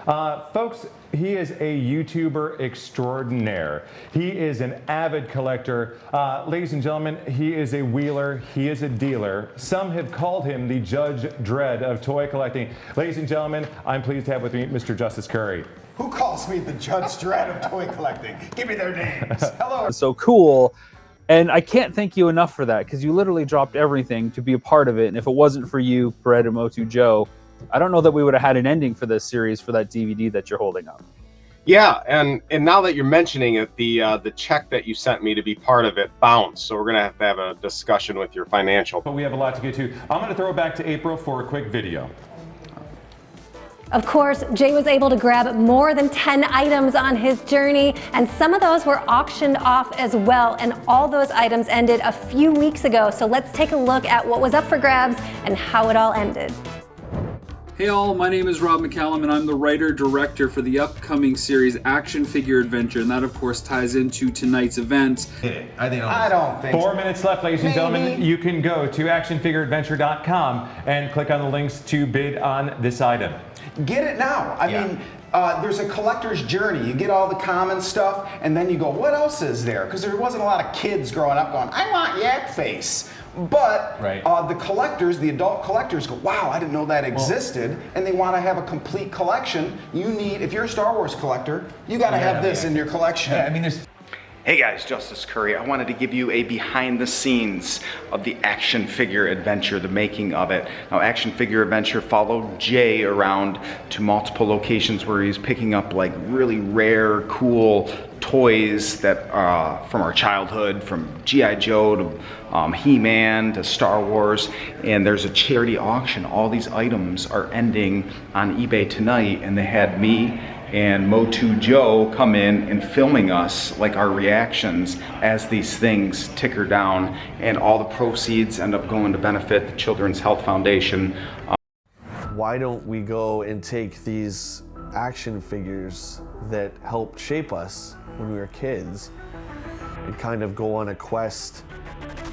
Folks, he is a YouTuber extraordinaire. He is an avid collector. Ladies and gentlemen, he is a wheeler. He is a dealer. Some have called him the Judge Dredd of toy collecting. Ladies and gentlemen, I'm pleased to have with me Mr. Justice Curry. Who calls me the Judge Dredd of toy collecting? Give me their names. Hello. So cool. And I can't thank you enough for that, because you literally dropped everything to be a part of it. And if it wasn't for you, Brett and Motu Joe, I don't know that we would have had an ending for this series for that DVD that you're holding up. Yeah, and now that you're mentioning it, the check that you sent me to be part of it bounced. So we're gonna have a discussion with your financial. But we have a lot to get to. I'm gonna throw it back to April for a quick video. Of course, Jay was able to grab more than 10 items on his journey, and some of those were auctioned off as well, and all those items ended a few weeks ago. So let's take a look at what was up for grabs and how it all ended. Hey all, my name is Rob McCallum and I'm the writer-director for the upcoming series Action Figure Adventure, and that of course ties into tonight's event. I don't think 4 minutes left, ladies and gentlemen. You can go to actionfigureadventure.com and click on the links to bid on this item. Get it now. I mean, there's a collector's journey. You get all the common stuff, and then you go, what else is there? Because there wasn't a lot of kids growing up going, I want Yak Face. But the collectors, the adult collectors go, wow, I didn't know that existed, and they want to have a complete collection. You need, if you're a Star Wars collector, you got to have this in your collection. Yeah, I mean, there's... Hey guys, Justice Curry. I wanted to give you a behind the scenes of the Action Figure Adventure, the making of it. Now, Action Figure Adventure followed Jay around to multiple locations where he's picking up like really rare, cool toys that from our childhood, from G.I. Joe to Heman to Star Wars, and there's a charity auction. All these items are ending on eBay tonight, and they had me and Motu Joe come in and filming us, like our reactions as these things ticker down, and all the proceeds end up going to benefit the Children's Health Foundation. Why don't we go and take these action figures that helped shape us when we were kids and kind of go on a quest,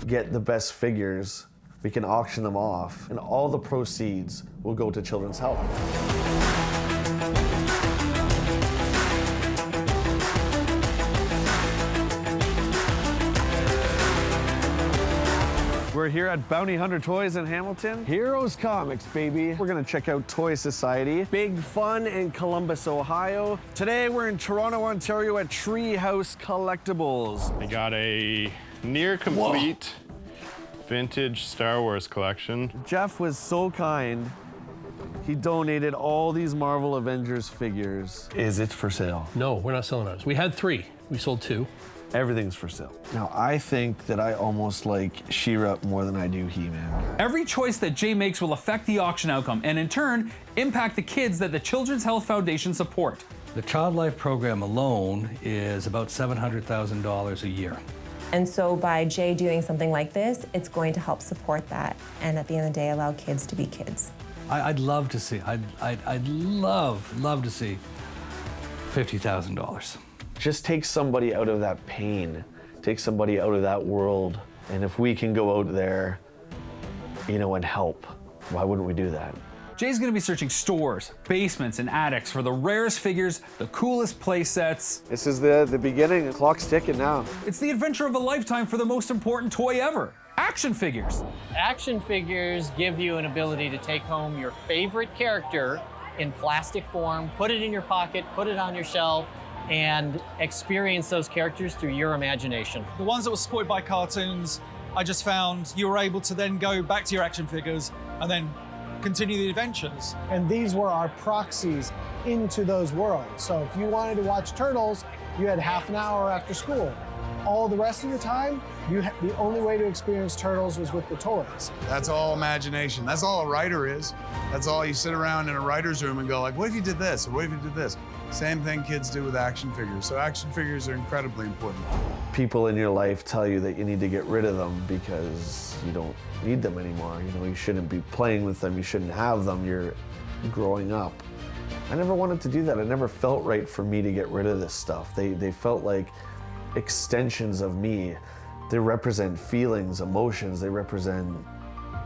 get the best figures, we can auction them off, and all the proceeds will go to Children's Health. We're here at Bounty Hunter Toys in Hamilton. Heroes Comics, baby. We're gonna check out Toy Society. Big fun in Columbus, Ohio. Today we're in Toronto, Ontario at Treehouse Collectibles. I got a near complete vintage Star Wars collection. Jeff was so kind. He donated all these Marvel Avengers figures. Is it for sale? No, we're not selling ours. We had 3. We sold 2. Everything's for sale. Now, I think that I almost like She-Ra more than I do He-Man. Every choice that Jay makes will affect the auction outcome and in turn impact the kids that the Children's Health Foundation support. The Child Life program alone is about $700,000 a year. And so by Jay doing something like this, it's going to help support that and at the end of the day allow kids to be kids. I'd love to see, I'd love to see $50,000. Just take somebody out of that pain, take somebody out of that world, and if we can go out there, you know, and help, why wouldn't we do that? Jay's gonna be searching stores, basements, and attics for the rarest figures, the coolest play sets. This is the beginning, the clock's ticking now. It's the adventure of a lifetime for the most important toy ever, action figures. Action figures give you an ability to take home your favorite character in plastic form, put it in your pocket, put it on your shelf, and experience those characters through your imagination. The ones that were spoiled by cartoons, I just found you were able to then go back to your action figures and then continue the adventures. And these were our proxies into those worlds. So if you wanted to watch Turtles, you had half an hour after school. All the rest of the time, the only way to experience Turtles was with the toys. That's all imagination. That's all a writer is. That's all you sit around in a writer's room and go like, what if you did this? Or what if you did this? Same thing kids do with action figures. So action figures are incredibly important. People in your life tell you that you need to get rid of them because you don't need them anymore. You know, you shouldn't be playing with them. You shouldn't have them. You're growing up. I never wanted to do that. It never felt right for me to get rid of this stuff. They felt like extensions of me. They represent feelings, emotions. They represent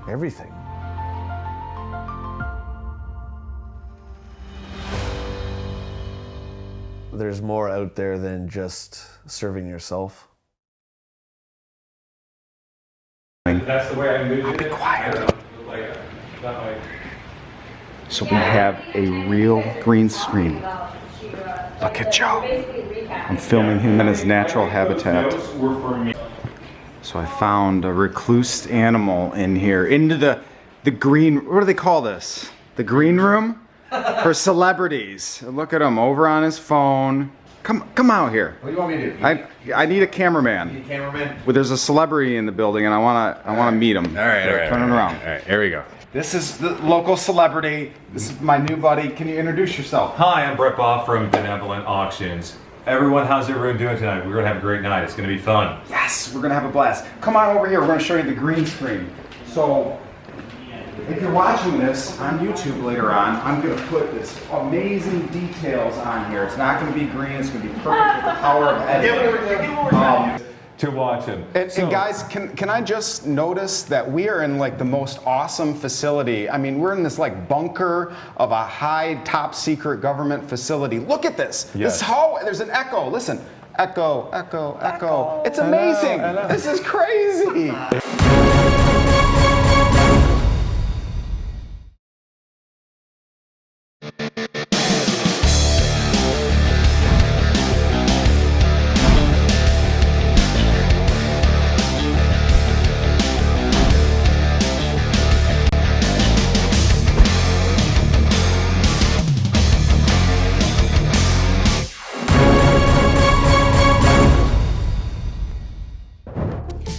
everything. there's more out there than just serving yourself. That's the way I envision it. Be quiet. So we have a real green screen. Look at Joe. I'm filming him in his natural habitat. So I found a recluse animal in here. Into the green, what do they call this? The green room? For celebrities. Look at him over on his phone. Come out here. What do you want me to do? I need a cameraman. You need a cameraman? Well, there's a celebrity in the building and I wanna meet him. All right. Turn it around. All right, here we go. This is the local celebrity. This is my new buddy. Can you introduce yourself? Hi, I'm Brett Boff from Benevolent Auctions. Everyone, how's everyone doing tonight? We're gonna have a great night. It's gonna be fun. Yes, we're gonna have a blast. Come on over here. We're gonna show you the green screen. So, if you're watching this on YouTube later on, I'm gonna put this amazing details on here. It's not gonna be green. It's gonna be perfect with the power of editing. To watch him. And guys, can I just notice that we are in like the most awesome facility? I mean, we're in this like bunker of a high top secret government facility. Look at this. Yes. This hallway, there's an echo. Listen, echo, echo, echo. It's amazing. I know. This is crazy.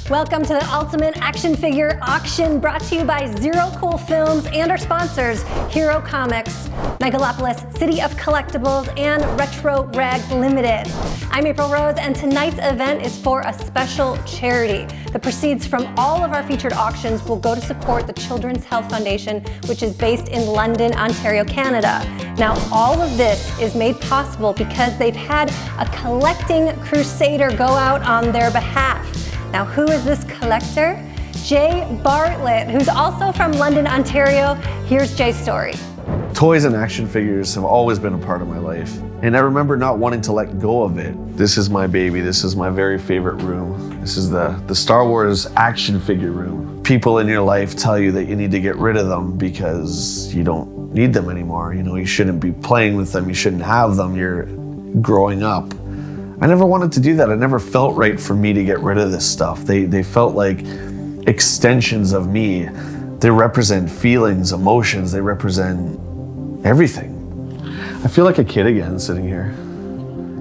Welcome to the Ultimate Action Figure Auction, brought to you by Zero Cool Films and our sponsors, Hero Comics, Megalopolis, City of Collectibles, and Retro Rags Limited. I'm April Rose, and tonight's event is for a special charity. The proceeds from all of our featured auctions will go to support the Children's Health Foundation, which is based in London, Ontario, Canada. Now, all of this is made possible because they've had a collecting crusader go out on their behalf. Now, who is this collector? Jay Bartlett, who's also from London, Ontario. Here's Jay's story. Toys and action figures have always been a part of my life, and I remember not wanting to let go of it. This is my baby. This is my very favorite room. This is the Star Wars action figure room. People in your life tell you that you need to get rid of them because you don't need them anymore. You know, you shouldn't be playing with them. You shouldn't have them. You're growing up. I never wanted to do that. It never felt right for me to get rid of this stuff. They felt like extensions of me. They represent feelings, emotions. They represent everything. I feel like a kid again sitting here,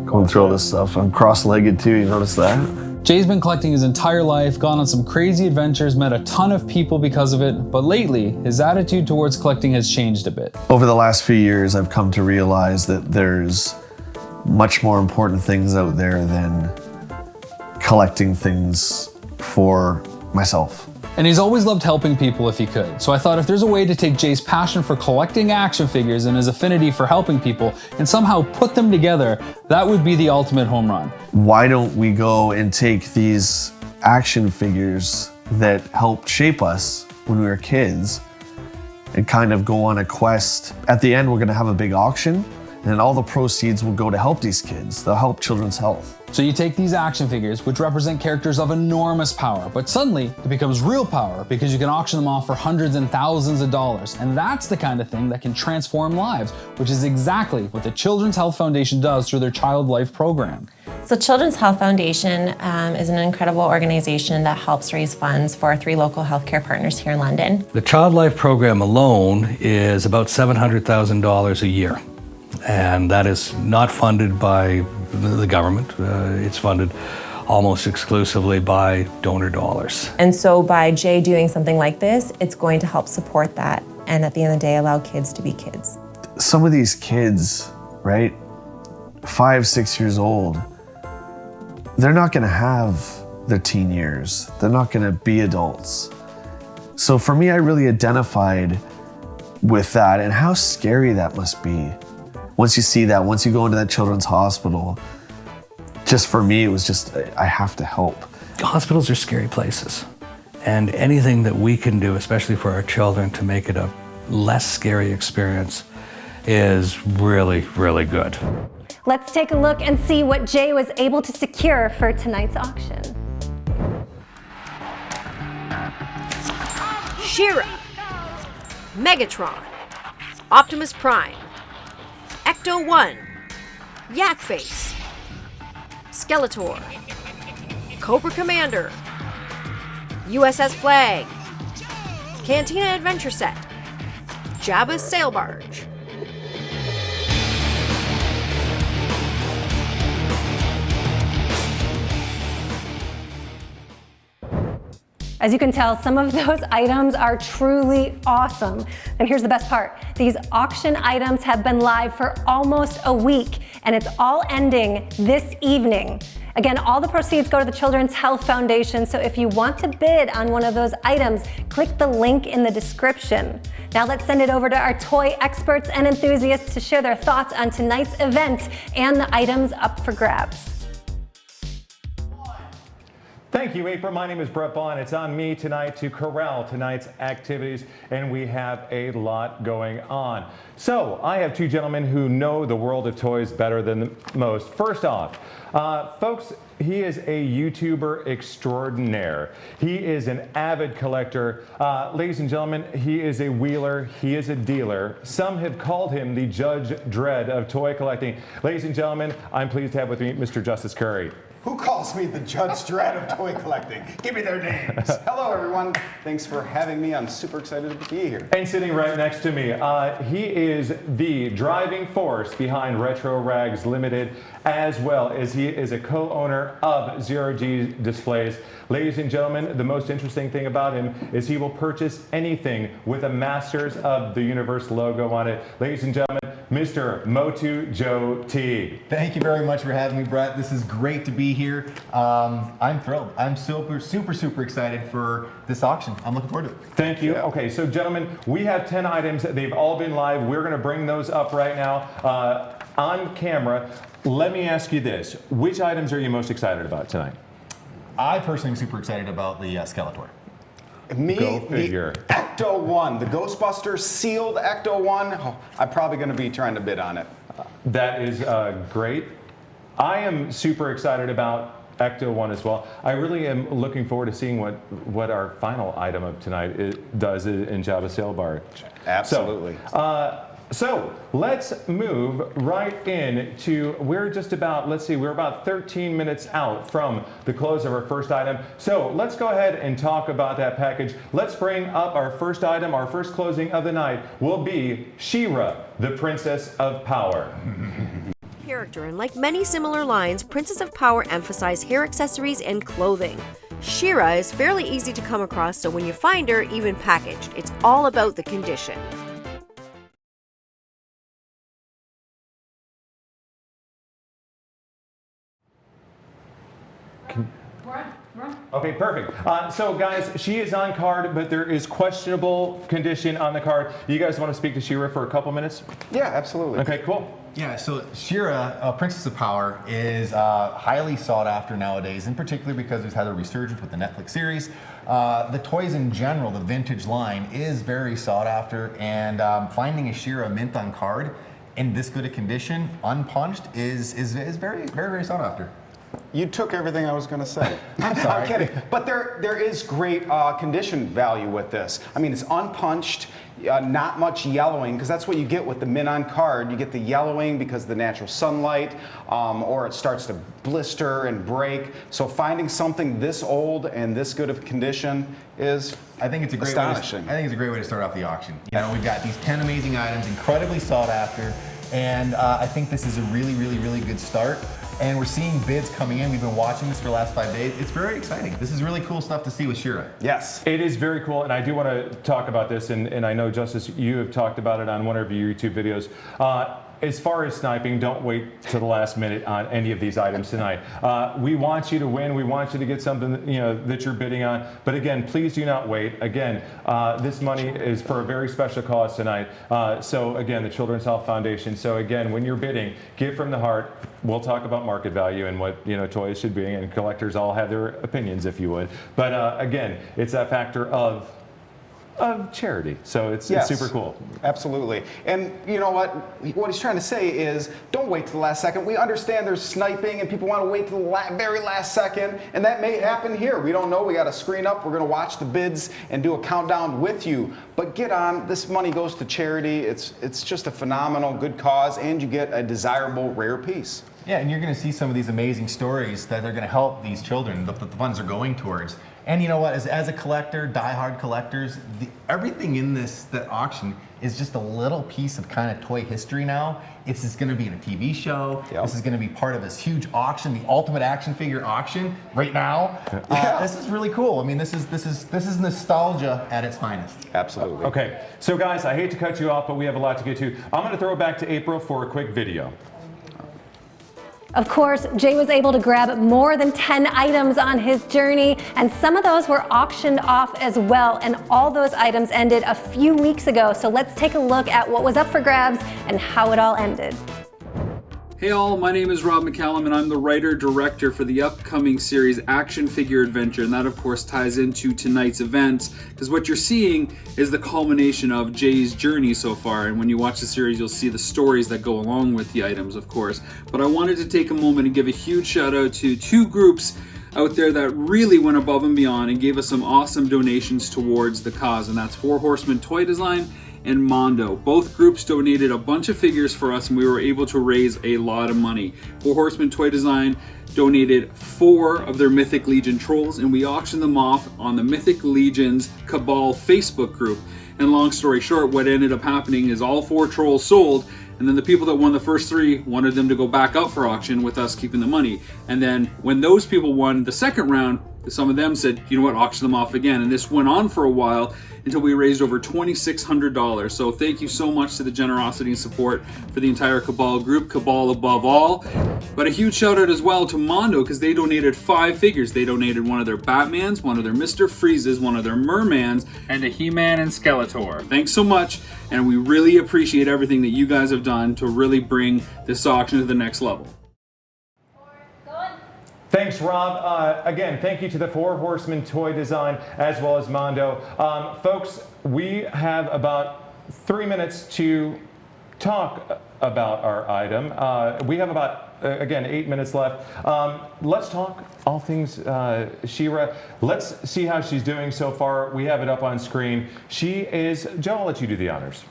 going through all this stuff. I'm cross-legged too, you notice that? Jay's been collecting his entire life, gone on some crazy adventures, met a ton of people because of it, but lately, his attitude towards collecting has changed a bit. Over the last few years, I've come to realize that there's much more important things out there than collecting things for myself. And he's always loved helping people if he could. So I thought if there's a way to take Jay's passion for collecting action figures and his affinity for helping people and somehow put them together, that would be the ultimate home run. Why don't we go and take these action figures that helped shape us when we were kids and kind of go on a quest? At the end, we're gonna have a big auction, and all the proceeds will go to help these kids. They'll help Children's Health. So you take these action figures, which represent characters of enormous power, but suddenly it becomes real power because you can auction them off for hundreds and thousands of dollars. And that's the kind of thing that can transform lives, which is exactly what the Children's Health Foundation does through their Child Life program. So Children's Health Foundation is an incredible organization that helps raise funds for our 3 local healthcare partners here in London. The Child Life program alone is about $700,000 a year. And that is not funded by the government. It's funded almost exclusively by donor dollars. And so by Jay doing something like this, it's going to help support that. And at the end of the day, allow kids to be kids. Some of these kids, right, 5, 6 years old, they're not gonna have their teen years. They're not gonna be adults. So for me, I really identified with that and how scary that must be. Once you see that, once you go into that children's hospital, just for me, it was just, I have to help. Hospitals are scary places. And anything that we can do, especially for our children, to make it a less scary experience is really, really good. Let's take a look and see what Jay was able to secure for tonight's auction. She-Ra, Megatron, Optimus Prime, Ecto-1, Yak-Face, Skeletor, Cobra Commander, USS Flag, Cantina Adventure Set, Jabba's Sail Barge. As you can tell, some of those items are truly awesome. And here's the best part. These auction items have been live for almost a week, and it's all ending this evening. Again, all the proceeds go to the Children's Health Foundation, so if you want to bid on one of those items, click the link in the description. Now let's send it over to our toy experts and enthusiasts to share their thoughts on tonight's event and the items up for grabs. Thank you, April. My name is Brett Bond. It's on me tonight to corral tonight's activities, and we have a lot going on. So I have two gentlemen who know the world of toys better than most. First off, folks, he is a YouTuber extraordinaire. He is an avid collector. Ladies and gentlemen, he is a wheeler. He is a dealer. Some have called him the Judge Dredd of toy collecting. Ladies and gentlemen, I'm pleased to have with me Mr. Justice Curry. Who calls me the Judge Dredd of toy collecting? Give me their names. Hello, everyone. Thanks for having me. I'm super excited to be here. And sitting right next to me, he is the driving force behind Retro Rags Limited, as well as he is a co-owner of Zero G Displays. Ladies and gentlemen, the most interesting thing about him is he will purchase anything with a Masters of the Universe logo on it. Ladies and gentlemen, Mr. Motu Joe T. Thank you very much for having me, Brett. This is great to be here. I'm thrilled. I'm super excited for this auction. I'm looking forward to it. Thank you. Okay, so gentlemen, we have 10 items. They've all been live. We're going to bring those up right now on camera. Let me ask you this. Which items are you most excited about tonight? I personally am super excited about the Skeletor. Me, Go figure. the Ecto-1, the Ghostbusters sealed Ecto-1. Oh, I'm probably going to be trying to bid on it. That is great. I am super excited about Ecto-1 as well. I really am looking forward to seeing what our final item of tonight does in Jabba's Sail Barge. Absolutely. So let's move right into, we're about 13 minutes out from the close of our first item. So let's go ahead and talk about that package. Let's bring up our first item. Our first closing of the night will be She-Ra, the Princess of Power. Character, and like many similar lines, Princess of Power emphasize hair accessories and clothing. She-Ra is fairly easy to come across, so when you find her, even packaged, it's all about the condition. Okay, perfect. So guys, she is on card, but there is questionable condition on the card. You guys want to speak to She-Ra for a couple minutes? Yeah, absolutely. Okay, cool. Yeah, so She-Ra, Princess of Power, is highly sought after nowadays, in particular because it's had a resurgence with the Netflix series. The toys in general, the vintage line, is very sought after, and finding a She-Ra mint on card in this good a condition, unpunched, is very sought after. You took everything I was going to say. I'm sorry. I'm kidding. But there is great condition value with this. I mean, it's unpunched, not much yellowing, because that's what you get with the mint on card. You get the yellowing because of the natural sunlight, or it starts to blister and break. So finding something this old and this good of condition is astonishing. I think it's a great way to start off the auction. You know, we've got these 10 amazing items, incredibly sought after, and I think this is a really good start. And we're seeing bids coming in. We've been watching this for the last 5 days. It's very exciting. This is really cool stuff to see with She-Ra. Yes. It is very cool, and I do want to talk about this, and I know, Justice, you have talked about it on one of your YouTube videos. As far as sniping, don't wait to the last minute on any of these items tonight. We want you to win. We want you to get something that you're bidding on. But again, please do not wait. Again, this money is for a very special cause tonight. So again, the Children's Health Foundation. So again, when you're bidding, give from the heart. We'll talk about market value and what toys should be, and collectors all have their opinions, if you would. But again, it's that factor of of charity. So it's super cool. Absolutely. And you know what he's trying to say is, don't wait till the last second. We understand there's sniping and people want to wait till the very last second, and that may happen here. We don't know. We got a screen up. We're going to watch the bids and do a countdown with you. But get on. This money goes to charity. It's just a phenomenal good cause, and you get a desirable rare piece. Yeah, and you're going to see some of these amazing stories that are going to help these children, the funds are going towards. And you know what, as a collector, diehard collectors, everything in that auction is just a little piece of kind of toy history now. It's just going to be in a TV show. Yep. This is going to be part of this huge auction, the ultimate action figure auction right now. This is really cool. I mean, this is nostalgia at its finest. Absolutely. Okay, so guys, I hate to cut you off, but we have a lot to get to. I'm going to throw it back to April for a quick video. Of course, Jay was able to grab more than 10 items on his journey, and some of those were auctioned off as well, and all those items ended a few weeks ago. So let's take a look at what was up for grabs and how it all ended. Hey all, my name is Rob McCallum and I'm the writer-director for the upcoming series Action Figure Adventure, and that of course ties into tonight's events, because what you're seeing is the culmination of Jay's journey so far, and when you watch the series you'll see the stories that go along with the items, of course. But I wanted to take a moment and give a huge shout out to two groups out there that really went above and beyond and gave us some awesome donations towards the cause, and that's Four Horsemen Toy Design and Mondo. Both groups donated a bunch of figures for us and we were able to raise a lot of money. Four Horsemen Toy Design donated 4 of their Mythic Legion trolls and we auctioned them off on the Mythic Legion's Cabal Facebook group. And long story short, what ended up happening is all 4 trolls sold, and then the people that won the first 3 wanted them to go back up for auction with us keeping the money. And then when those people won the second round, some of them said, you know what, auction them off again. And this went on for a while until we raised over $2,600. So thank you so much to the generosity and support for the entire Cabal group, Cabal above all. But a huge shout out as well to Mondo, because they donated 5 figures. They donated one of their Batmans, one of their Mr. Freezes, one of their Mermans, and a He-Man and Skeletor. Thanks so much, and we really appreciate everything that you guys have done to really bring this auction to the next level. Thanks, Rob. Again, thank you to the Four Horsemen Toy Design as well as Mondo. Folks, we have about 3 minutes to talk about our item. We have about, again, 8 minutes left. Let's talk all things She-Ra. Let's see how she's doing so far. We have it up on screen. She is, Joe, I'll let you do the honors.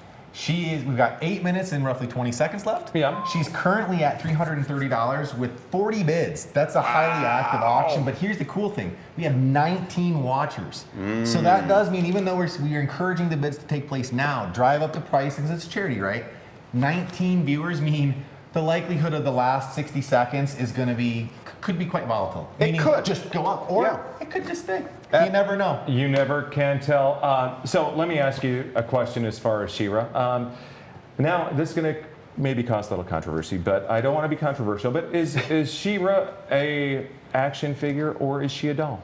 We've got 8 minutes and roughly 20 seconds left. Yeah. She's currently at $330 with 40 bids. That's a highly active auction, but here's the cool thing. We have 19 watchers. So that does mean, even though we are encouraging the bids to take place now, drive up the price because it's charity, right? 19 viewers mean the likelihood of the last 60 seconds is going to be, could be quite volatile. It could just go up, or it could just stay. You never know. You never can tell. So let me ask you a question as far as She-Ra. Now, this is going to maybe cause a little controversy, but I don't want to be controversial. But is She-Ra a action figure or is she a doll?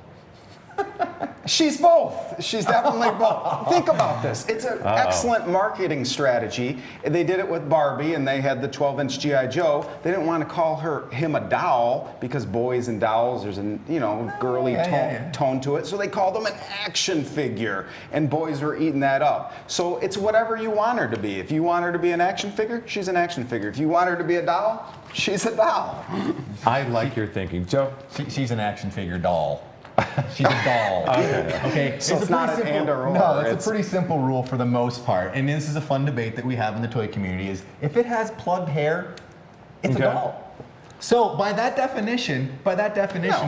She's both. She's definitely both. Think about this. It's an excellent marketing strategy. They did it with Barbie, and they had the 12-inch G.I. Joe. They didn't want to call him a doll because boys and dolls, there's a girly tone to it. So they called him an action figure, and boys were eating that up. So it's whatever you want her to be. If you want her to be an action figure, she's an action figure. If you want her to be a doll, she's a doll. I like your thinking, Joe. She's an action figure doll. She's a doll. Okay. So it's not an and or. No, it's a pretty simple rule for the most part. And this is a fun debate that we have in the toy community is if it has plugged hair, it's a doll. So by that definition,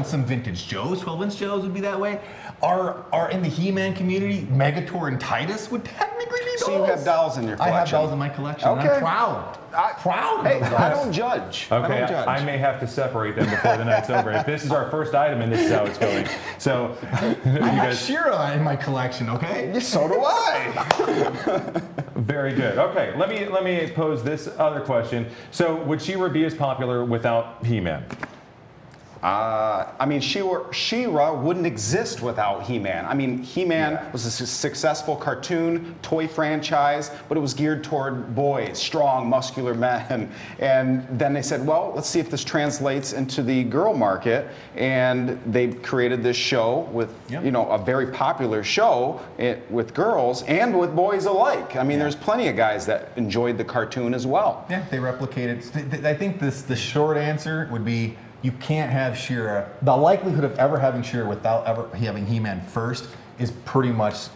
some vintage Joes, 12-inch Joes would be that way. Are in the He-Man community, Megator and Titus would technically be dolls. So you have dolls in your collection. I have dolls in my collection. Okay. And I'm proud. Proud. Hey, I don't judge. Okay, I don't judge. I may have to separate them before the night's over. If this is our first item and this is how it's going. So, I have She-Ra in my collection, okay? So do I. Very good. Okay, let me pose this other question. So, would She-Ra be as popular without He-Man? I mean, She-Ra wouldn't exist without He-Man. I mean, He-Man was a successful cartoon, toy franchise, but it was geared toward boys, strong, muscular men. And then they said, well, let's see if this translates into the girl market. And they created this show with, you know, a very popular show with girls and with boys alike. I mean, there's plenty of guys that enjoyed the cartoon as well. Yeah, they replicated. I think the short answer would be, you can't have She-Ra. The likelihood of ever having She-Ra without ever having He-Man first is pretty much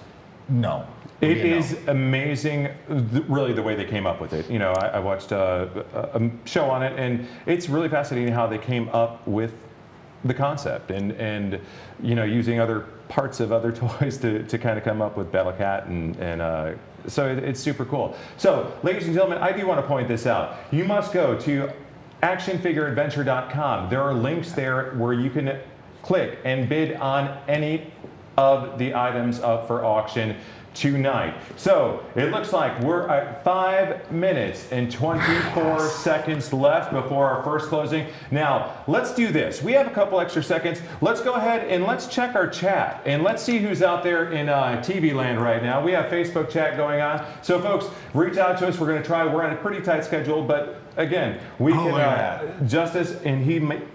no. It is amazing, really, the way they came up with it. You know, I watched a show on it, and it's really fascinating how they came up with the concept and you know, using other parts of other toys to kind of come up with Battle Cat and so it's super cool. So, ladies and gentlemen, I do want to point this out. You must go to actionfigureadventure.com. There are links there where you can click and bid on any of the items up for auction tonight. So it looks like we're at 5 minutes and 24 seconds left before our first closing. Now, let's do this. We have a couple extra seconds. Let's go ahead and let's check our chat and let's see who's out there in TV land right now. We have Facebook chat going on. So folks, reach out to us. We're going to try. We're on a pretty tight schedule, but again, we can, Justice, and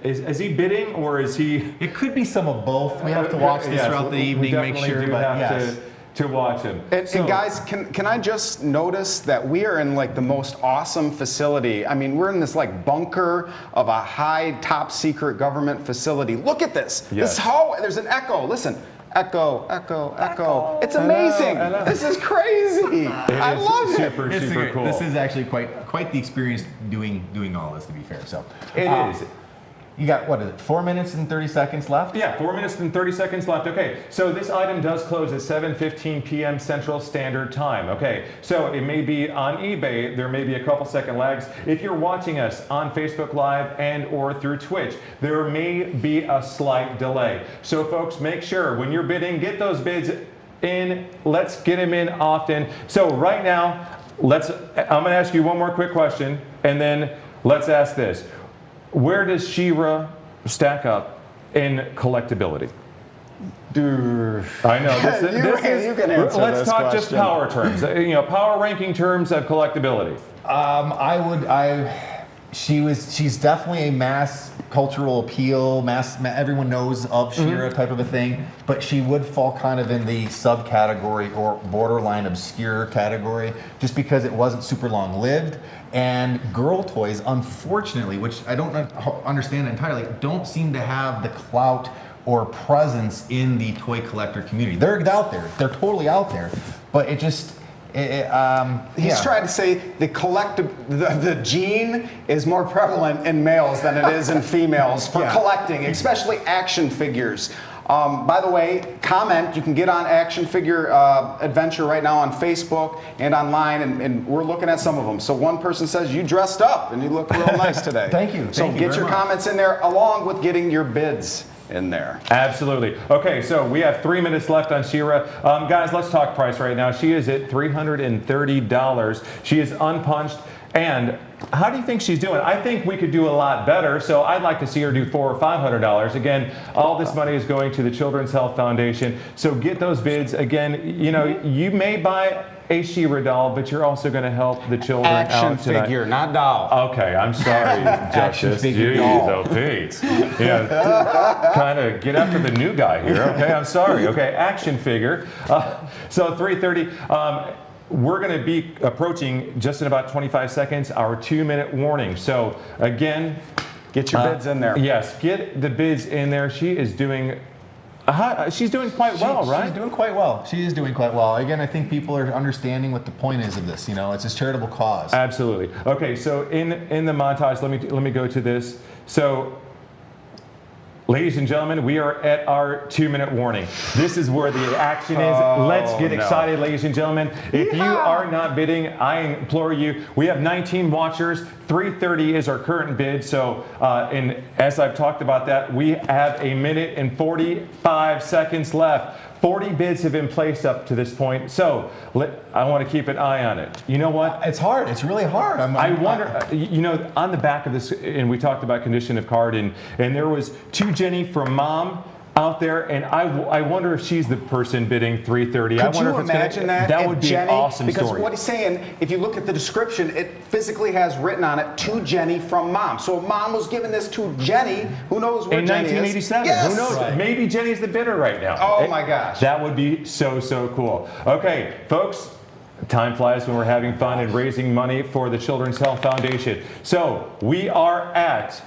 is he bidding or is he? It could be some of both. We have to watch this throughout the evening, make sure, but yes. To watch him. And guys, can I just notice that we are in like the most awesome facility? I mean, we're in this like bunker of a high top secret government facility. Look at this. Yes. This hallway, there's an echo. Listen. Echo, echo, echo. It's amazing. I know. This is crazy. I love it. Super cool. This is actually quite the experience doing all this, to be fair. So it is. You got, what is it, 4 minutes and 30 seconds left? Yeah, 4 minutes and 30 seconds left. Okay, so this item does close at 7:15 p.m. Central Standard Time. Okay, so it may be on eBay. There may be a couple second lags. If you're watching us on Facebook Live and or through Twitch, there may be a slight delay. So folks, make sure when you're bidding, get those bids in. Let's get them in often. So right now, I'm going to ask you one more quick question, and then let's ask this. Where does She-Ra stack up in collectability? I know this is. You can answer let's this talk question. just power terms. You know, power ranking terms of collectability. She's definitely a mass cultural appeal, everyone knows of She-Ra type of a thing, but she would fall kind of in the subcategory or borderline obscure category just because it wasn't super long lived. And girl toys, unfortunately, which I don't understand entirely, don't seem to have the clout or presence in the toy collector community. They're out there, they're totally out there, but it just, He's trying to say the gene is more prevalent in males than it is in females for collecting, especially action figures. By the way, comment. You can get on Action Figure Adventure right now on Facebook and online, and we're looking at some of them. So one person says, you dressed up and you look real nice today. Thank you. So get your comments in there along with getting your bids in there. Absolutely. Okay, so we have 3 minutes left on She-Ra. Guys, let's talk price right now. She is at $330. She is unpunched. And how do you think she's doing? I think we could do a lot better, so I'd like to see her do $400 or $500. Again, all this money is going to the Children's Health Foundation, so get those bids. Again, you know, you may buy a She-Ra doll, but you're also going to help the children out tonight. Action figure, not doll. Okay, I'm sorry, Justice. Figure doll. Pete. Yeah, kind of get after the new guy here. Okay, I'm sorry. Okay, action figure. So $330. We're going to be approaching just in about 25 seconds our 2-minute warning. So again, get your bids in there. Yes, get the bids in there. She is doing. She's doing quite well, right? She's doing quite well. She is doing quite well. Again, I think people are understanding what the point is of this. You know, it's a charitable cause. Absolutely. Okay, so in the montage, let me go to this. So, ladies and gentlemen, we are at our 2-minute warning. This is where the action is. Let's get excited, ladies and gentlemen. If you are not bidding, I implore you. We have 19 watchers. $330 is our current bid. So, as I've talked about that, we have 1 minute and 45 seconds left. 40 bids have been placed up to this point, so I want to keep an eye on it. You know what? It's hard. It's really hard. I wonder, you know, on the back of this, and we talked about condition of card, and there was to Jenny from Mom out there, and I wonder if she's the person bidding $330. I wonder Could you if imagine that? That would be Jenny, an awesome because story. what he's saying, if you look at the description, it physically has written on it to Jenny from Mom. So if Mom was giving this to Jenny, who knows where in Jenny 1987. is? Yes. Who knows? Right. Maybe Jenny's the bidder right now. Oh my gosh. That would be so cool. Okay, folks, time flies when we're having fun and raising money for the Children's Health Foundation. So we are at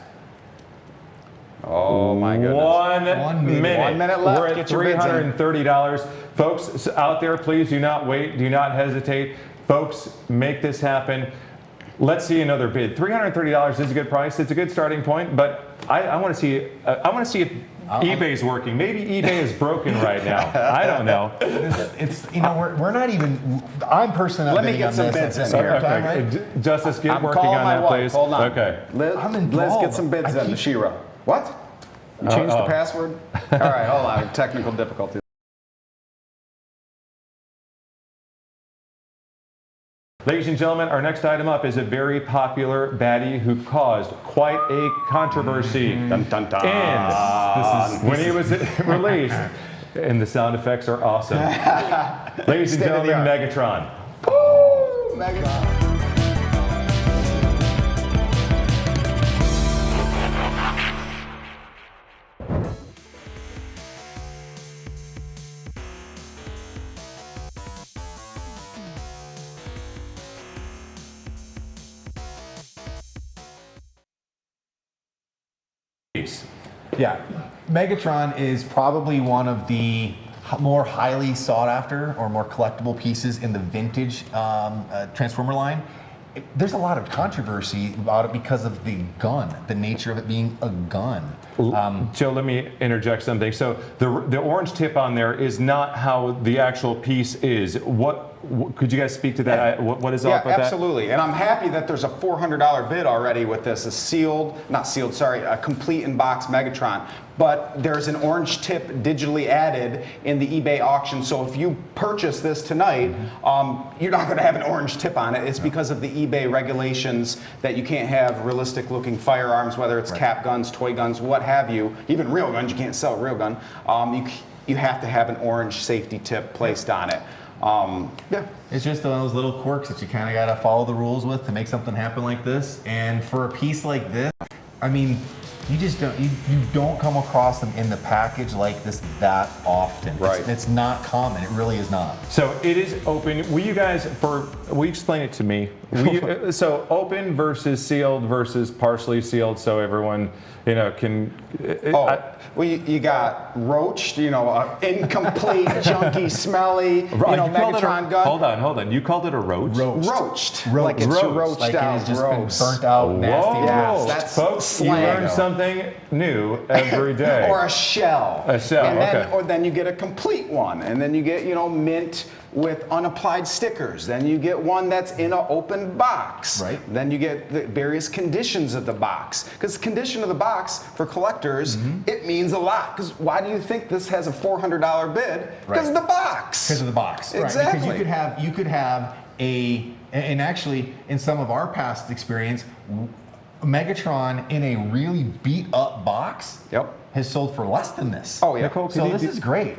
Oh my goodness. 1 minute. 1 minute left. We're at Get your bids in. $330. Folks out there, please do not wait. Do not hesitate. Folks, make this happen. Let's see another bid. $330 is a good price. It's a good starting point, but I want to see. I want to see if eBay's working. Maybe eBay is broken right now. I don't know. It's we're not even. I'm personally not Let me bidding get on some this bids at in the here. same time, right? Justice, get I'm working calling on my that, wife. please. Hold on. Okay. Liz, I'm Liz, involved. get some bids in, Shira. What? You changed the password? All right, hold on. Technical difficulty. Ladies and gentlemen, our next item up is a very popular baddie who caused quite a controversy. Dun, dun, dun. And when he was released, and the sound effects are awesome. Ladies and gentlemen, Megatron. Woo! Megatron. Yeah, Megatron is probably one of the more highly sought after or more collectible pieces in the vintage Transformer line. There's a lot of controversy about it because of the gun, the nature of it being a gun. Joe, let me interject something. So the orange tip on there is not how the actual piece is. What could you guys speak to that? What is all about that? Yeah, absolutely. And I'm happy that there's a $400 bid already with this, a complete in-box Megatron. But there's an orange tip digitally added in the eBay auction. So if you purchase this tonight, you're not going to have an orange tip on it. It's because of the eBay regulations that you can't have realistic-looking firearms, whether it's cap guns, toy guns, what have you. Even real guns, you can't sell a real gun. You have to have an orange safety tip placed on it. Yeah. It's just one of those little quirks that you kind of got to follow the rules with to make something happen like this. And for a piece like this, I mean, you just don't you don't come across them in the package like this that often. Right. It's not common. It really is not. So it is open. Will you guys, will you explain it to me? So open versus sealed versus partially sealed, so everyone, can. Well, you got roached, incomplete, junky, smelly, Megatron gun. Hold on. You called it a roach? Roached. Like it's roached like out, it has just gross. been burnt out, nasty. Whoa. That's Folks, slang. you learn something new every day. Or a shell. A shell, and then, okay. Or then you get a complete one, and then you get, mint with unapplied stickers. Then you get one that's in an open box. Right. Then you get the various conditions of the box. Because the condition of the box for collectors, it means a lot. Because why do you think this has a $400 bid? Because of the box. Because of the box. Exactly. Right. Because you could have and actually in some of our past experience, Megatron in a really beat up box has sold for less than this. Oh yeah. Nicole, So this is great.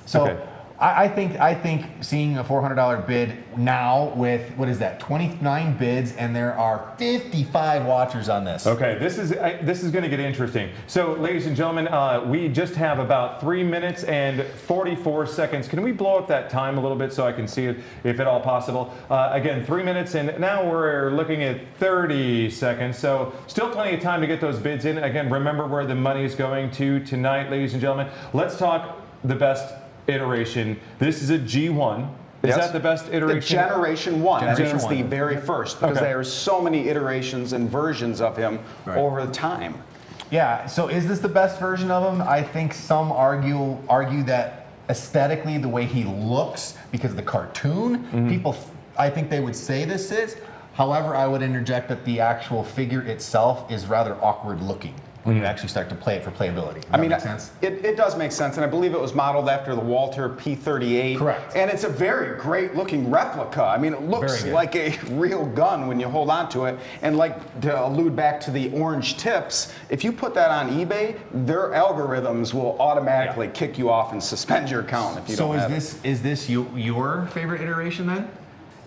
So Okay. I think seeing a $400 bid now with, what is that, 29 bids, and there are 55 watchers on this. Okay, this is going to get interesting. So, ladies and gentlemen, we just have about 3 minutes and 44 seconds. Can we blow up that time a little bit so I can see it, if at all possible? Again, 3 minutes, and now we're looking at 30 seconds. So, still plenty of time to get those bids in. Again, remember where the money is going to tonight, ladies and gentlemen. Let's talk the best iteration. This is a G1. Is that the best iteration? The Generation 1. Generation That means the 1. very first. Because there are so many iterations and versions of him over the time. Yeah, so is this the best version of him? I think some argue that aesthetically, the way he looks, because of the cartoon, people, I think they would say this is. However, I would interject that the actual figure itself is rather awkward looking. when you actually start to play it for playability. Does I mean, that make sense? It does make sense, and I believe it was modeled after the Walter P38. Correct. And it's a very great looking replica. I mean, it looks Very good. like a real gun when you hold on to it. And like to allude back to the orange tips, if you put that on eBay, their algorithms will automatically kick you off and suspend your account if you don't have it. Is this your favorite iteration then?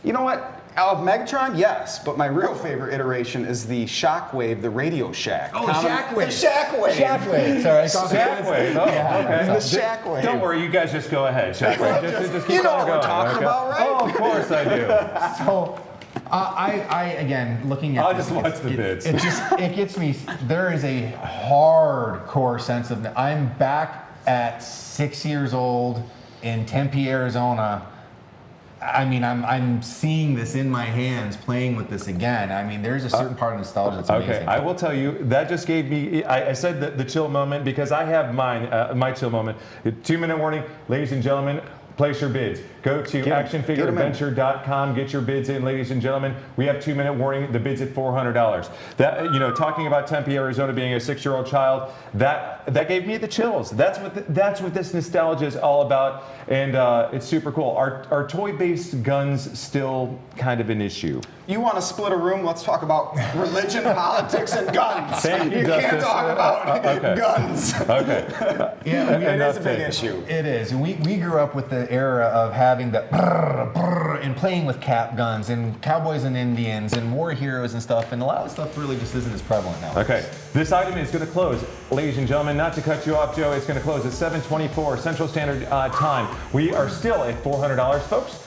You know what? Of Megatron, yes, but my real favorite iteration is the Shockwave, the Radio Shack. Oh, the Shockwave. The Shockwave. Shockwave. Sorry, I saw Shockwave. Oh, okay. The Shockwave. Don't worry, you guys just go ahead. Shockwave. Just keep You know on what we're going, talking okay? about, right? Oh, of course I do. So, I again looking at. I'll this, just watch the bids. It gets me. There is a hardcore sense of I'm back at 6 years old in Tempe, Arizona. I mean, I'm seeing this in my hands, playing with this again. I mean, there's a certain part of nostalgia that's amazing. Okay, I will tell you, that just gave me, I said the chill moment because I have mine, my chill moment. 2-minute warning, ladies and gentlemen, place your bids. Go to actionfigureadventure.com, get your bids in, ladies and gentlemen. We have 2-minute warning, the bid's at $400. That, you know, talking about Tempe, Arizona being a 6-year-old child, that gave me the chills. That's what this nostalgia is all about, and it's super cool. Are toy-based guns still kind of an issue? You want to split a room? Let's talk about religion, politics, and guns. Thank you, You can't Justice. talk about Okay. guns. Okay. Yeah, It is a big issue. It is, and we grew up with the era of having the brrr, brrr, and playing with cap guns and cowboys and Indians and war heroes and stuff, and a lot of stuff really just isn't as prevalent now. Okay, this item is going to close, ladies and gentlemen. Not to cut you off, Joe. It's going to close at 7:24 Central Standard Time. We are still at $400, folks.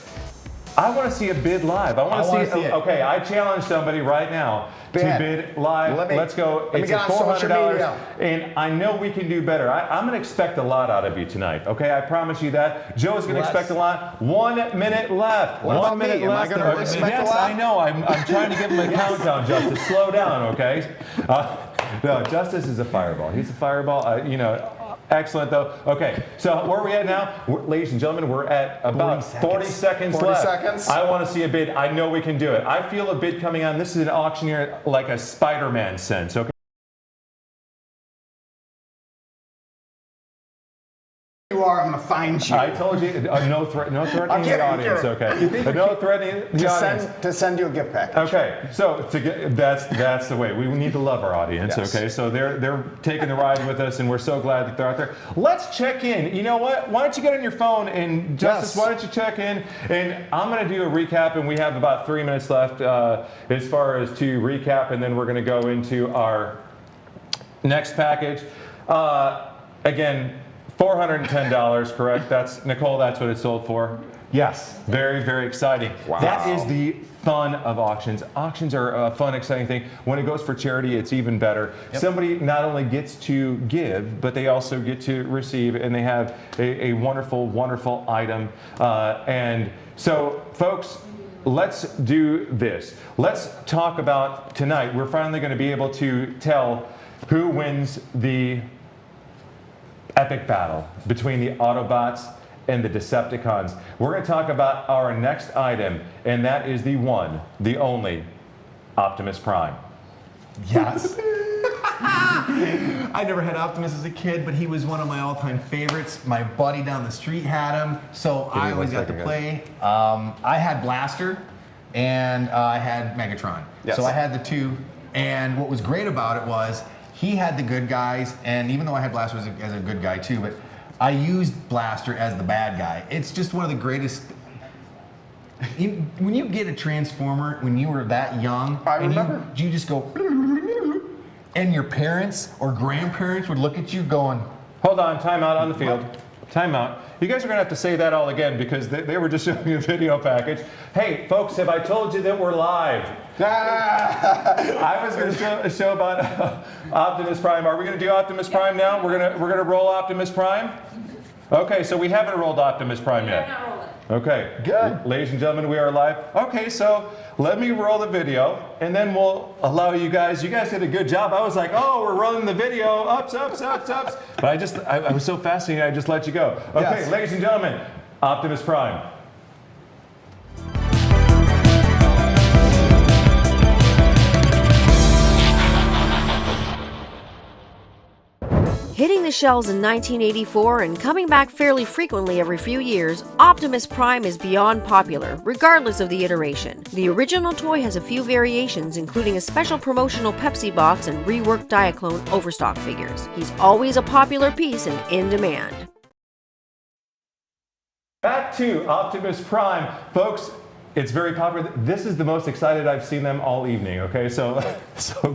I want to see a bid live. I want to see it. Okay, I challenge somebody right now to bid live. Let's go. Let me It's get at on social $400, media. and I know we can do better. I'm going to expect a lot out of you tonight. Okay, I promise you that. Joe's going to expect a lot. 1 minute left. What about 1 minute me? Am I left. gonna really expect a Yes, lot? I know. I'm trying to give him a countdown, Justice. Slow down, okay? No, Justice is a fireball. He's a fireball. You know. Excellent, though. Okay, so where are we at now? Ladies and gentlemen, we're at about 40 seconds 40 left. seconds. I want to see a bid. I know we can do it. I feel a bid coming on. This is an auctioneer like a Spider-Man sense, okay? You are, I'm going to find you. I told you, no threatening I'm the kidding, audience, I'm okay? kidding. No threatening the audience. To send you a gift package. Okay, so that's the way. We need to love our audience, Yes. okay? So they're taking the ride with us, and we're so glad that they're out there. Let's check in. You know what? Why don't you get on your phone, and Justice, why don't you check in? And I'm going to do a recap, and we have about 3 minutes left as far as to recap, and then we're going to go into our next package. Again, $410, correct? That's Nicole, that's what it sold for? Yes. Very, very exciting. Wow. That is the fun of auctions. Auctions are a fun, exciting thing. When it goes for charity, it's even better. Yep. Somebody not only gets to give, but they also get to receive, and they have a wonderful, wonderful item. And so, folks, let's do this. Let's talk about tonight. We're finally going to be able to tell who wins the epic battle between the Autobots and the Decepticons. We're going to talk about our next item, and that is the one, the only, Optimus Prime. Yes. I never had Optimus as a kid, but he was one of my all-time favorites. My buddy down the street had him, so I always got to play. I had Blaster, and I had Megatron. Yes. So I had the two, and what was great about it was he had the good guys, and even though I had Blaster as a good guy too, but I used Blaster as the bad guy. It's just one of the greatest. When you get a Transformer when you were that young, I remember. you just go, and your parents or grandparents would look at you going, Hold on, timeout on the field. Timeout. You guys are going to have to say that all again because they were just showing me a video package. Hey, folks, have I told you that we're live? I was going to show about Optimus Prime. Are we going to do Optimus Prime now? We're gonna roll Optimus Prime? Okay, so we haven't rolled Optimus Prime yet. Okay, good. Ladies and gentlemen, we are live. Okay, so let me roll the video, and then we'll allow you guys. You guys did a good job. I was like, oh, we're rolling the video, ups. But I was so fascinated, I just let you go. Okay, Yes. ladies and gentlemen, Optimus Prime. Hitting the shelves in 1984 and coming back fairly frequently every few years, Optimus Prime is beyond popular, regardless of the iteration. The original toy has a few variations, including a special promotional Pepsi box and reworked Diaclone Overstock figures. He's always a popular piece and in demand. Back to Optimus Prime. Folks, it's very popular. This is the most excited I've seen them all evening, okay? So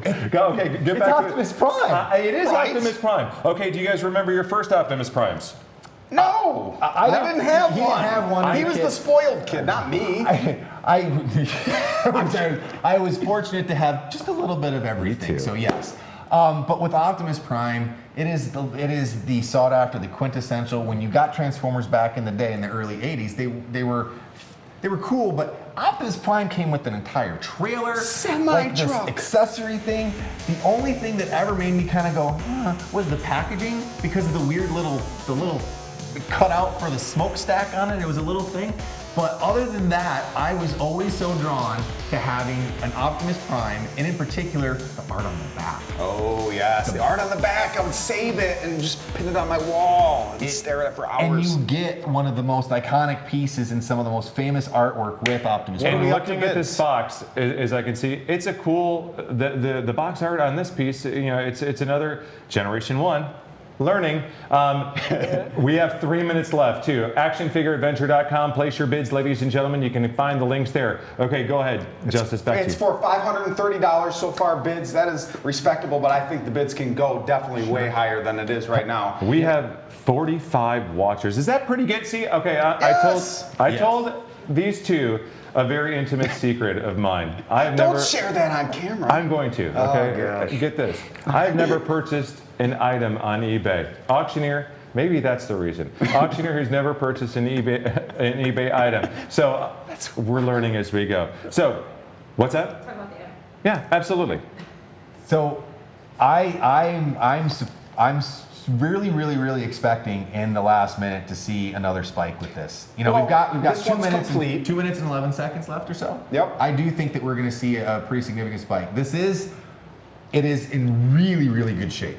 get back to Optimus Prime. It is right? Optimus Prime. Okay, do you guys remember your first Optimus Primes? No, I didn't have he one. didn't have one. He was the spoiled kid, not me. I'm sorry. I was fortunate to have just a little bit of everything. So yes. But with Optimus Prime, it is the sought after, the quintessential. When you got Transformers back in the day in the early '80s, they were cool, but Optimus Prime came with an entire trailer, like this accessory thing. The only thing that ever made me kind of go was the packaging, because of the weird little cutout for the smokestack on it. It was a little thing. But other than that, I was always so drawn to having an Optimus Prime, and in particular, the art on the back. Oh yes, the art on the back. I would save it and just pin it on my wall and stare at it for hours. And you get one of the most iconic pieces and some of the most famous artwork with Optimus Prime. And looking at this box, as I can see, it's a cool. The box art on this piece, it's another Generation 1. Learning. We have 3 minutes left too. Actionfigureadventure.com. Place your bids, ladies and gentlemen. You can find the links there. Okay, go ahead, Justice. Back to you. It's for $530 so far bids. That is respectable, but I think the bids can go definitely way higher than it is right now. We have 45 watchers. Is that pretty good? See, okay, I told these two a very intimate secret of mine. Don't share that on camera. I'm going to. Okay, get this. I've never purchased an item on eBay. Auctioneer, maybe that's the reason. Auctioneer who's never purchased an eBay item. So we're learning as we go. So, what's that? Talk about the item. Yeah, absolutely. So, I'm really expecting in the last minute to see another spike with this. We've got 2 minutes, 2 minutes and 11 seconds left or so. Yep. I do think that we're going to see a pretty significant spike. It is in really good shape.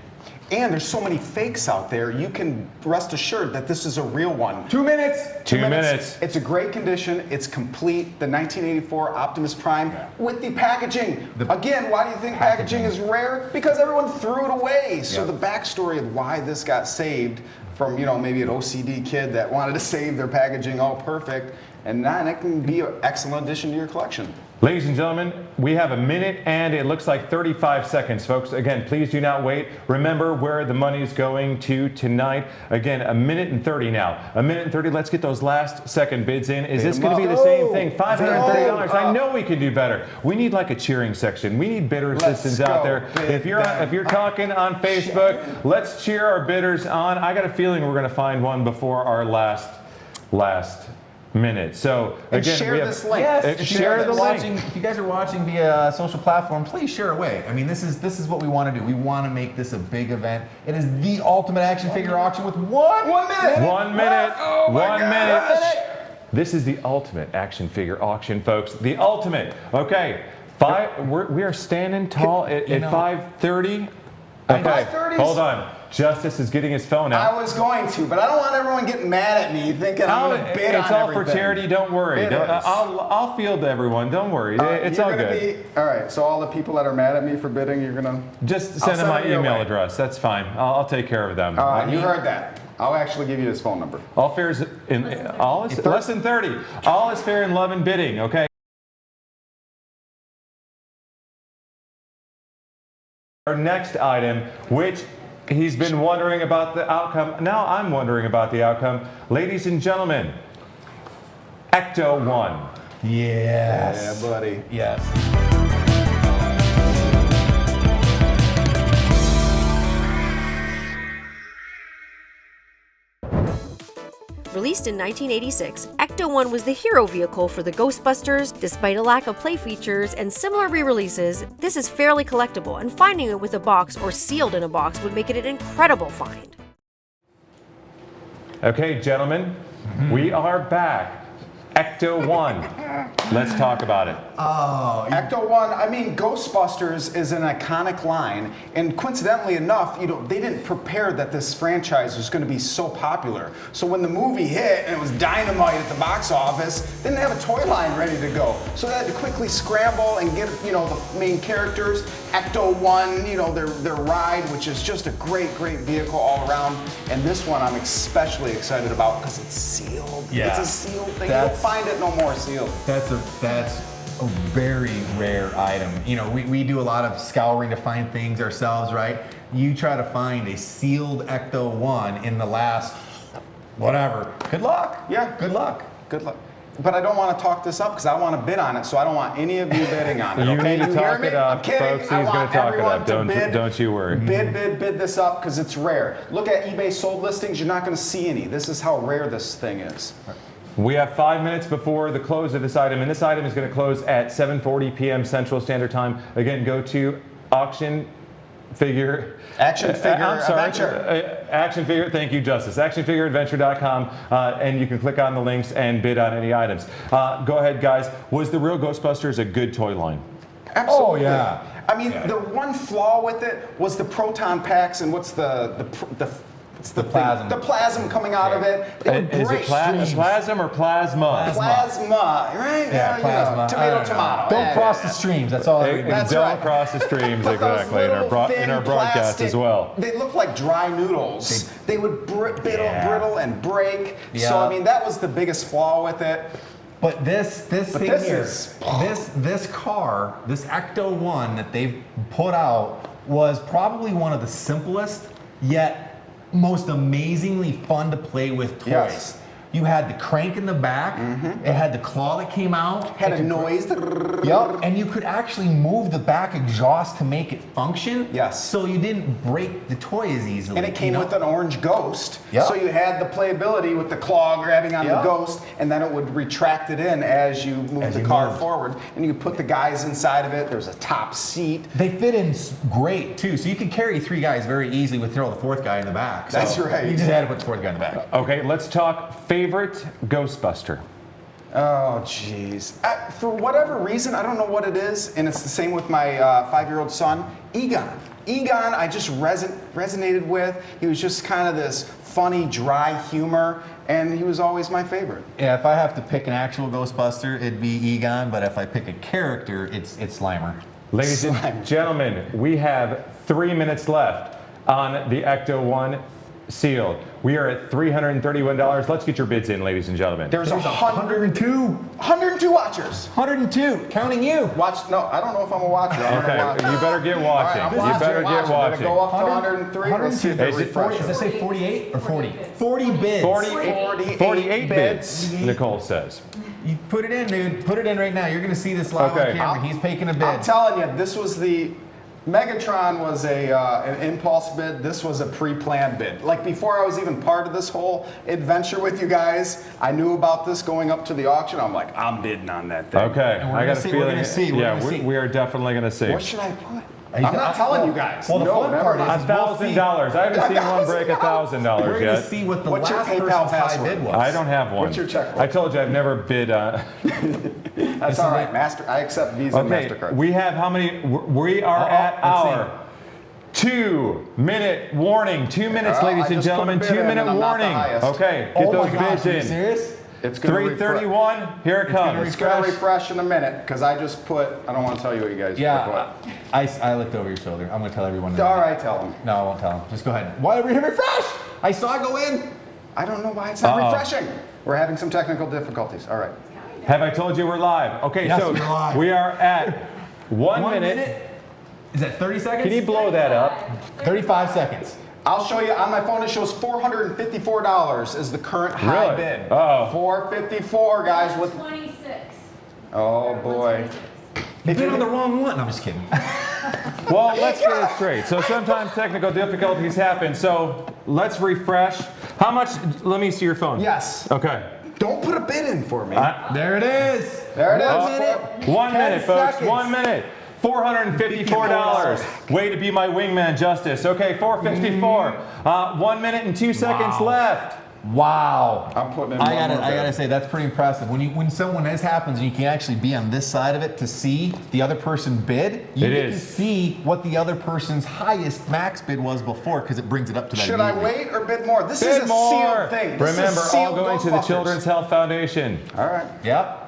And there's so many fakes out there, you can rest assured that this is a real one. 2 minutes. 2 minutes. It's a great condition. It's complete. The 1984 Optimus Prime with the packaging. Again, why do you think packaging is rare? Because everyone threw it away. So the backstory of why this got saved from, maybe an OCD kid that wanted to save their packaging all perfect, and then it can be an excellent addition to your collection. Ladies and gentlemen, we have a minute and it looks like 35 seconds, folks. Again, please do not wait. Remember where the money is going to tonight. Again, a minute and 30 now. A minute and 30. Let's get those last second bids in. Is this going to be the same thing? $530. I know we can do better. We need like a cheering section. We need bidder assistants out there. If you're talking on Facebook, let's cheer our bidders on. I got a feeling we're going to find one before our last minute. So again, share this link. Yes, share the link. If you guys are watching via social platform, please share away. I mean, this is what we want to do. We want to make this a big event. It is the ultimate action figure auction with 1 minute. 1 minute. Oh my 1 minute. This is the ultimate action figure auction, folks. The ultimate. Okay, we are standing tall at 5:30. Okay, hold on. Justice is getting his phone out. I was going to, but I don't want everyone getting mad at me thinking I'm going to bid on It's all everything. for charity. Don't worry. I'll field everyone. Don't worry. It's all good. All right. So all the people that are mad at me for bidding, you're gonna just send them my email address. That's fine. I'll take care of them. You heard that. I'll actually give you his phone number. All fair is less than 30. All is fair in love and bidding. Okay. Our next item, which he's been wondering about the outcome. Now I'm wondering about the outcome. Ladies and gentlemen, Ecto 1. Yes. Yeah, buddy. Yes. Released in 1986, Ecto-1 was the hero vehicle for the Ghostbusters. Despite a lack of play features and similar re-releases, this is fairly collectible, and finding it with a box or sealed in a box would make it an incredible find. Okay, gentlemen, we are back. Ecto-1. Let's talk about it. Oh, Ecto-1, I mean, Ghostbusters is an iconic line, and coincidentally enough, they didn't prepare that this franchise was going to be so popular. So when the movie hit and it was dynamite at the box office, they didn't have a toy line ready to go. So they had to quickly scramble and get, the main characters, Ecto-1, their ride, which is just a great vehicle all around. And this one I'm especially excited about because it's sealed. Yeah. It's a sealed thing. You don't find it no more sealed. That's a very rare item. We do a lot of scouring to find things ourselves, right? You try to find a sealed Ecto-1 in the last whatever. Good luck. Yeah. Good luck. Good luck. But I don't want to talk this up because I want to bid on it, so I don't want any of you bidding on it. You okay? need to talk it up, I'm kidding. folks. He's I going want to talk it everyone up. to bid. Don't you worry. Bid this up because it's rare. Look at eBay sold listings. You're not going to see any. This is how rare this thing is. We have 5 minutes before the close of this item, and this item is going to close at 7:40 p.m. Central Standard Time. Again, go to Action Figure Adventure. Action Figure, thank you, Justice. ActionFigureAdventure.com, and you can click on the links and bid on any items. Go ahead, guys. Was the real Ghostbusters a good toy line? Absolutely. Oh, yeah. I mean, the one flaw with it was the proton packs and what's the plasm. The plasm coming out of it. Is it plasm or plasma? Plasma, right? Yeah, plasma. Tomato. Don't cross the streams. That's all. Don't cross the streams, exactly, in our broadcast as well. They look like dry noodles. They would brittle and break. Yeah. So I mean, that was the biggest flaw with it. But this car, this Ecto-1 that they've put out was probably one of the simplest yet most amazingly fun to play with toys. Yes. You had the crank in the back. It had the claw that came out. Had a noise. Yep. And you could actually move the back exhaust to make it function. Yes. So you didn't break the toy as easily. And it came with an orange ghost. Yep. So you had the playability with the claw grabbing on the ghost, and then it would retract it in as you moved the car forward. And you could put the guys inside of it. There's a top seat. They fit in great too. So you could carry 3 guys very easily with the 4th guy in the back. So That's right. You just had to put the 4th guy in the back. Okay, let's talk favorite Ghostbuster. Oh, jeez. For whatever reason, I don't know what it is, and it's the same with my 5-year-old son, Egon. Egon, I just resonated with. He was just kind of this funny, dry humor, and he was always my favorite. Yeah, if I have to pick an actual Ghostbuster, it'd be Egon, but if I pick a character, it's Slimer. Ladies and gentlemen, we have 3 minutes left on the Ecto-1 sealed. We are at $331. Let's get your bids in, ladies and gentlemen. There's 102 watchers. 102, counting you. Watch? No, I don't know if I'm a watcher. Okay, you better get watching. Right, you better get watching. Go up to 103. Let's see if it refreshes. Does it say 48 or 40? 40 bids. 48 bids, Nicole says. You put it in, dude. Put it in right now. You're going to see this live on camera. He's taking a bid. I'm telling you, this was the... Megatron was an impulse bid. This was a pre-planned bid. Like before I was even part of this whole adventure with you guys, I knew about this going up to the auction. I'm like, I'm bidding on that thing. Okay, I got a feeling. We're gonna see. We are definitely going to see. What should I put? I'm not telling you guys. Well, the fun part is $1,000. I haven't seen one break $1,000 yet. We're going to see what the What's your last PayPal person's high bid was. I don't have one. What's your check? I told you I've never bid. That's all right. I accept Visa and MasterCard. We have how many? We are at our 2-minute warning. 2 minutes, ladies and gentlemen. 2-minute warning. Okay, get those bids in. Are you serious? It's going to 331. Here it comes. It's going to refresh in a minute because I just put. I don't want to tell you what you guys put. I looked over your shoulder. I'm going to tell everyone. All right, tell them. No, I won't tell them. Just go ahead. Why are we refresh? I saw it go in. I don't know why it's not refreshing. We're having some technical difficulties. All right. Have I told you we're live? Okay, yes, so we're live. We are at 1 minute. Is that 30 seconds? Can you blow that up? 35 seconds. I'll show you on my phone. It shows $454 is the current high bid. Oh. 454, guys. With 26. Oh boy. You bid on the wrong one. No, I'm just kidding. Well, let's get it straight. So sometimes technical difficulties happen. So let's refresh. How much? Let me see your phone. Yes. Okay. Don't put a bid in for me. There it is. There it is. 1 minute, folks. seconds. 1 minute. $454. Way to be my wingman, Justice. Okay, $454. 1 minute and 2 seconds left. Wow. I'm putting in I one more gotta bid. say that's pretty impressive. When this happens and you can actually be on this side of it to see the other person bid, you get to see what the other person's highest max bid was before because it brings it up to that. Should I immediately. wait or bid more? This Bid is a more. sealed thing. This Remember, is all sealed going to the Ghostbusters. Children's Health Foundation. All right. Yep.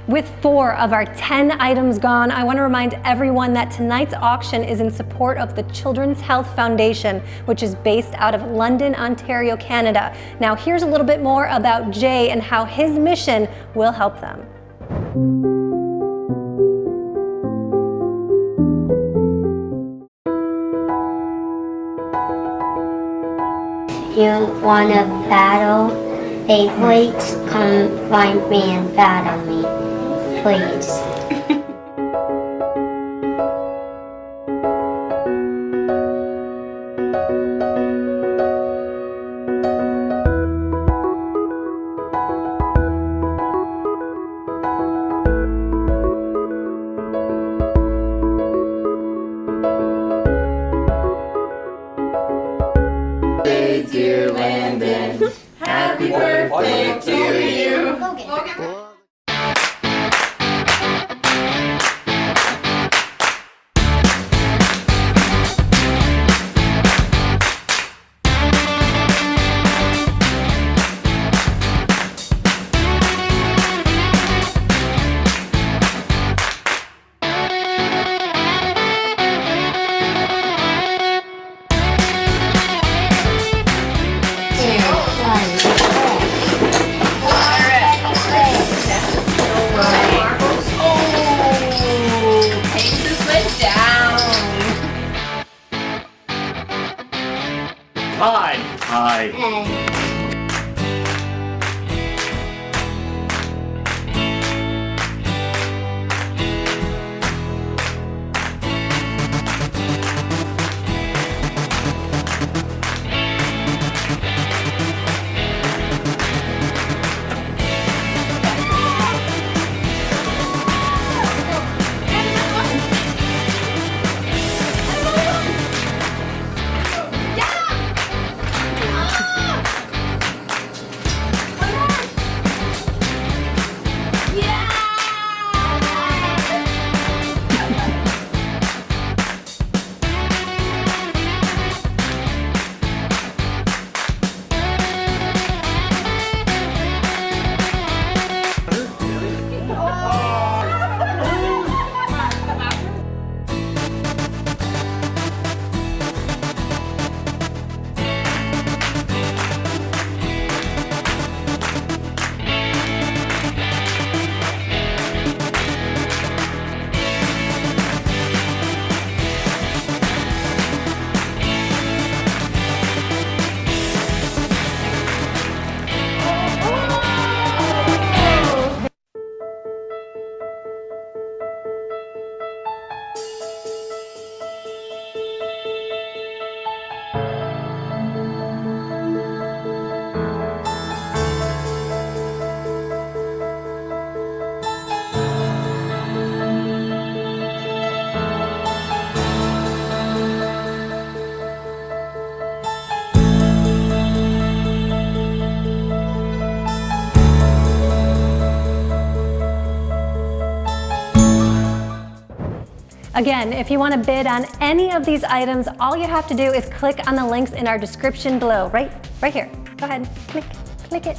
With 4 of our 10 items gone, I want to remind everyone that tonight's auction is in support of the Children's Health Foundation, which is based out of London, Ontario, Canada. Now, here's a little bit more about Jay and how his mission will help them. You want to battle? Hey, please come find me and battle me, please. Dear Landon, happy birthday to you. Hey. Again, if you want to bid on any of these items, all you have to do is click on the links in our description below, right here. Go ahead, click it.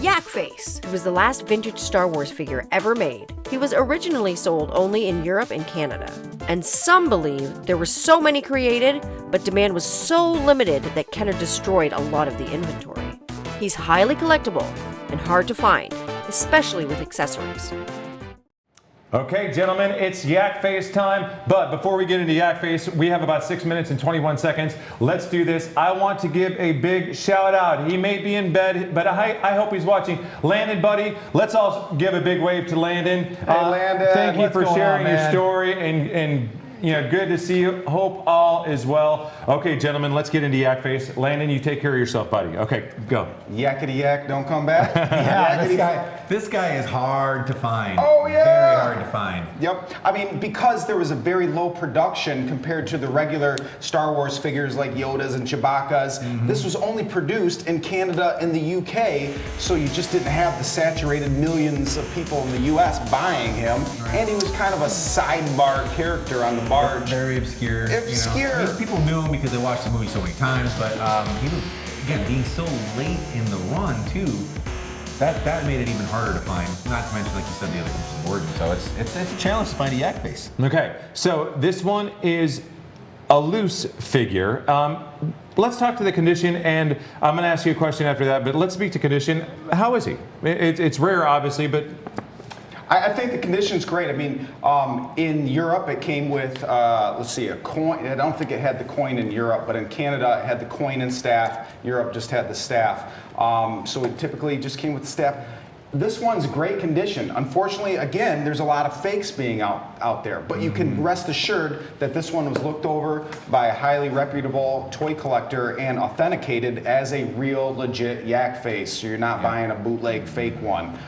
Yak Face was the last vintage Star Wars figure ever made. He was originally sold only in Europe and Canada. And some believe there were so many created, but demand was so limited that Kenner destroyed a lot of the inventory. He's highly collectible and hard to find, especially with accessories. Okay, gentlemen, it's Yak Face time. But before we get into Yak Face, we have about 6 minutes and 21 seconds. Let's do this. I want to give a big shout out. He may be in bed, but I hope he's watching. Landon, buddy, let's all give a big wave to Landon. Hey, Landon, Thank you what's for going sharing on, your man? story and good to see you. Hope all is well. Okay, gentlemen, let's get into Yak Face. Landon, you take care of yourself, buddy. Okay, go. Yakety yak, don't come back. Yeah, this guy is hard to find. Oh, yeah. Very hard to find. Yep. I mean, because there was a very low production compared to the regular Star Wars figures like Yodas and Chewbacca's, this was only produced in Canada and the UK, so you just didn't have the saturated millions of people in the US buying him. Right. And he was kind of a sidebar character on the barge. Very obscure. Obscure. I mean, people knew him because they watched the movie so many times, but he was, again, being so late in the run, too, that made it even harder to find. Not to mention, like you said, the other Crimson of Origin. So it's a challenge to find a Yak Face. Okay, so this one is a loose figure. Let's talk to the condition, and I'm going to ask you a question after that, but let's speak to condition. How is he? It's rare, obviously, but... I think the condition's great. I mean, in Europe, it came with, let's see, a coin. I don't think it had the coin in Europe, but in Canada, it had the coin and staff. Europe just had the staff. So it typically just came with the staff. This one's great condition. Unfortunately, again, there's a lot of fakes being out there, but you can rest assured that this one was looked over by a highly reputable toy collector and authenticated as a real, legit Yak Face. So you're not buying a bootleg fake one.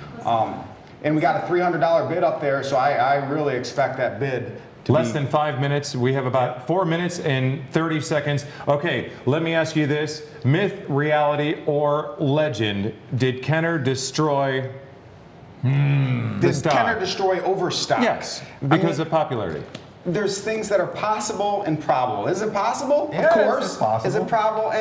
And we got a $300 bid up there, so I really expect that bid to Less than 5 minutes. We have about 4 minutes and 30 seconds. Okay, let me ask you this. Myth, reality, or legend? Did Kenner destroy Did Kenner destroy overstocks? Yes, because of popularity. There's things that are possible and probable. Is it possible? Yeah, of course. it's possible. Is it probable?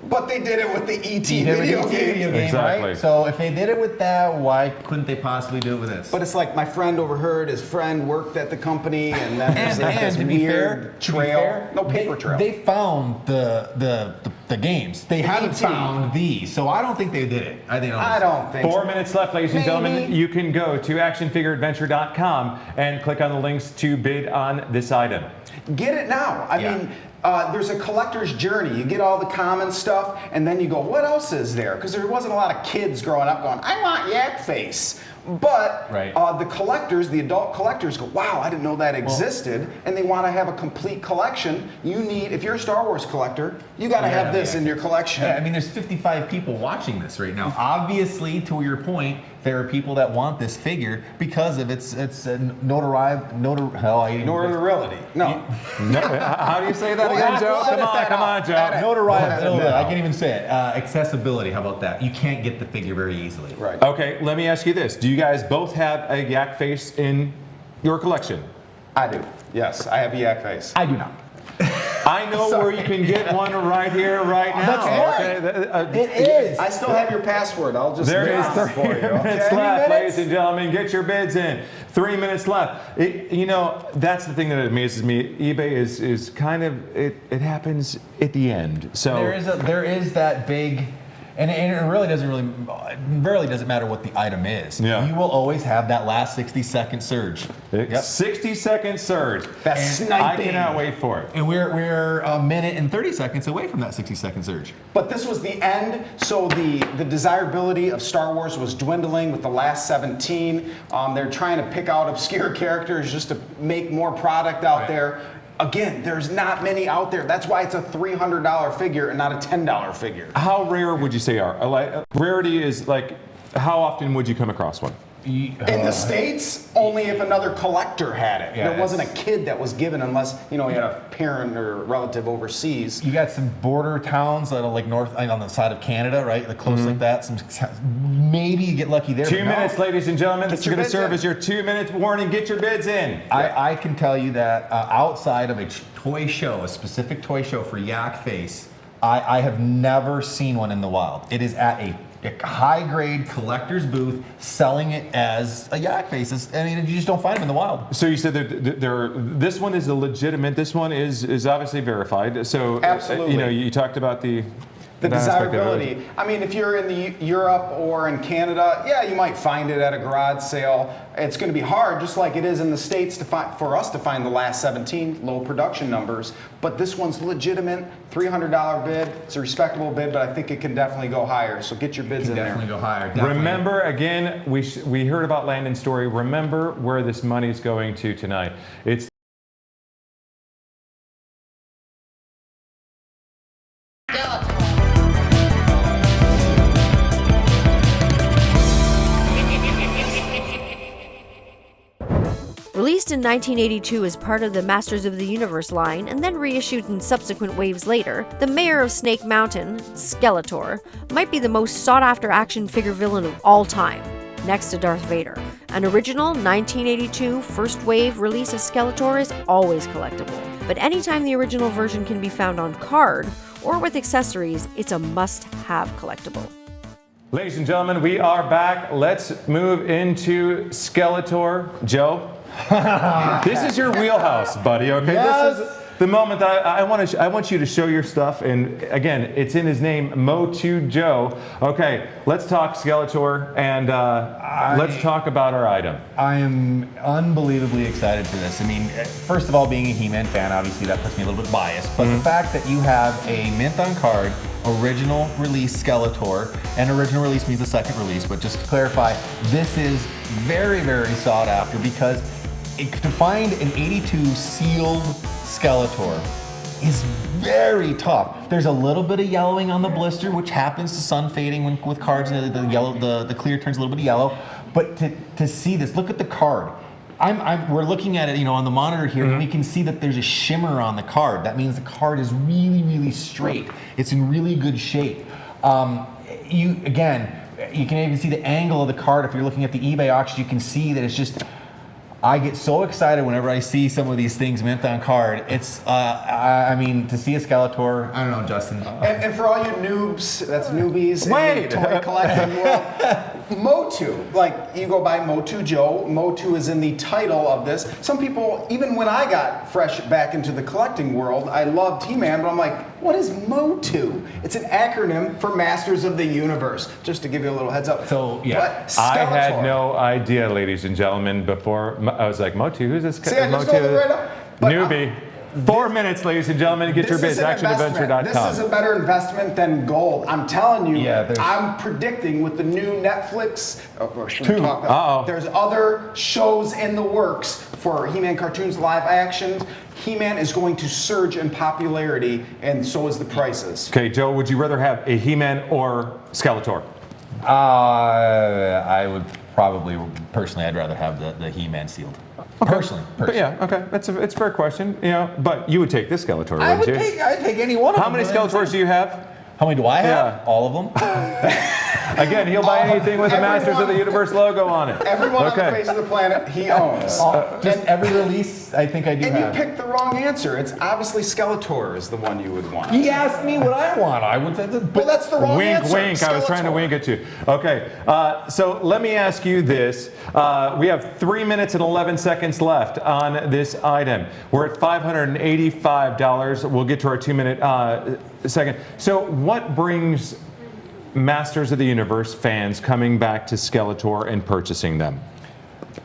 But they did it with the ET video game. Exactly. Right? So if they did it with that, why couldn't they possibly do it with this? But it's like my friend overheard his friend worked at the company, and then there's like this to be weird fair, trail. No paper trail. They found the games. They haven't found these, so I don't think they did it. I don't think 4 minutes left, ladies and gentlemen. You can go to actionfigureadventure.com and click on the links to bid on this item. Get it now. I mean, there's a collector's journey. You get all the common stuff, and then you go, what else is there? Because there wasn't a lot of kids growing up going, I want Yak Face. But the collectors, the adult collectors go, wow, I didn't know that existed, and they want to have a complete collection. You need, if you're a Star Wars collector, you got to have this in your collection. Yeah, I mean, there's 55 people watching this right now. Obviously, to your point, there are people that want this figure because of its notoriety. No. How do you say that again, Joe? Come on, Joe. Notoriety. I can't even say it. Accessibility. How about that? You can't get the figure very easily. Right. Okay, let me ask you this. Do you guys both have a Yak Face in your collection? I do. Yes, I have a Yak Face. I do not. I know where you can get one right here, right now. That's right. It is. I still have your password. I'll just There is 3 for you. minutes left, ladies and gentlemen. Get your bids in. 3 minutes left. That's the thing that amazes me. eBay is kind of it happens at the end. So there is that big. And it really doesn't matter what the item is. Yeah. You will always have that last 60-second surge. 60-second surge. That's sniping. I cannot wait for it. And we're a minute and 30 seconds away from that 60-second surge. But this was the end, so the desirability of Star Wars was dwindling with the last 17. They're trying to pick out obscure characters just to make more product out there. Again, there's not many out there. That's why it's a $300 figure and not a $10 figure. How rare would you say are? Rarity is like, how often would you come across one? In the States, only if another collector had it. Yeah, there wasn't a kid that was given unless, you had a parent or relative overseas. You got some border towns that are like north on the side of Canada, right? Like close like that. Maybe you get lucky there. 2 minutes, ladies and gentlemen. This is going to serve as your 2 minute warning. Get your bids in. I can tell you that outside of a toy show, a specific toy show for Yak Face, I have never seen one in the wild. It is at a high-grade collector's booth selling it as a Yak Face. I mean, you just don't find them in the wild. So you said this one is a legitimate. This one is obviously verified. So absolutely, you talked about the desirability. I mean, if you're in Europe or in Canada, you might find it at a garage sale. It's going to be hard, just like it is in the States, for us to find the last 17 low production numbers. But this one's legitimate, $300 bid. It's a respectable bid, but I think it can definitely go higher. So get your bids in there. Definitely go higher. Definitely. Remember, again, we heard about Landon's story. Remember where this money's going to tonight. It's Released in 1982 as part of the Masters of the Universe line and then reissued in subsequent waves later, the mayor of Snake Mountain, Skeletor, might be the most sought-after action figure villain of all time, next to Darth Vader. An original 1982 first wave release of Skeletor is always collectible, but anytime the original version can be found on card or with accessories, it's a must-have collectible. Ladies and gentlemen, we are back. Let's move into Skeletor. Joe, this is your wheelhouse, buddy, okay? Yes. This is the moment that I want you to show your stuff, and again, it's in his name, Mo2 Joe. Okay, let's talk Skeletor, and let's talk about our item. I am unbelievably excited for this. I mean, first of all, being a He-Man fan, obviously that puts me a little bit biased, but the fact that you have a mint on card, original release Skeletor, and original release means the second release, but just to clarify, this is very, very sought after because to find an 82 sealed Skeletor is very tough. There's a little bit of yellowing on the blister, which happens to sun fading with cards, and the clear turns a little bit of yellow. But to see this, look at the card. We're looking at it, on the monitor here, and we can see that there's a shimmer on the card. That means the card is really, really straight. It's in really good shape. You can even see the angle of the card. If you're looking at the eBay auction, you can see that it's just. I get so excited whenever I see some of these things mint on card. It's, to see a Skeletor, I don't know, Justin. And for all you noobs, that's newbies in the toy collecting world, Mo2, like you go by Mo2 Joe, Mo2 is in the title of this. Some people, even when I got fresh back into the collecting world, I loved He-Man, but I'm like, what is Mo2? It's an acronym for Masters of the Universe, just to give you a little heads up. So, yeah. But I Skeletor, had no idea, ladies and gentlemen, before I was like, Mo2, who's this guy? See, I just told it right up. But, newbie. 4 minutes, ladies and gentlemen, get your bids, actionadventure.com. This is a better investment than gold. I'm telling you, Yeah, I'm predicting with the new Netflix, there's other shows in the works for He-Man cartoons live action. He-Man is going to surge in popularity, and so is the prices. Okay, Joe, would you rather have a He-Man or Skeletor? I would probably, personally, I'd rather have the He-Man sealed. Okay. Personally. But yeah, okay, it's a fair question. But you would take this Skeletor, wouldn't you? I'd take any one of them. How many Skeletors do you have? How many do I have? Yeah. All of them. Again, he'll buy anything with the Masters of the Universe logo on it. Everyone on the face of the planet he owns. Just every release, I think I do And have. you picked the wrong answer. It's obviously Skeletor is the one you would want. He asked me what I want. I would say Well, that's the wrong answer. Wink. I was trying to wink at you. Okay, so let me ask you this. We have 3 minutes and 11 seconds left on this item. We're at $585. We'll get to our 2-minute second. So what brings Masters of the Universe fans coming back to Skeletor and purchasing them?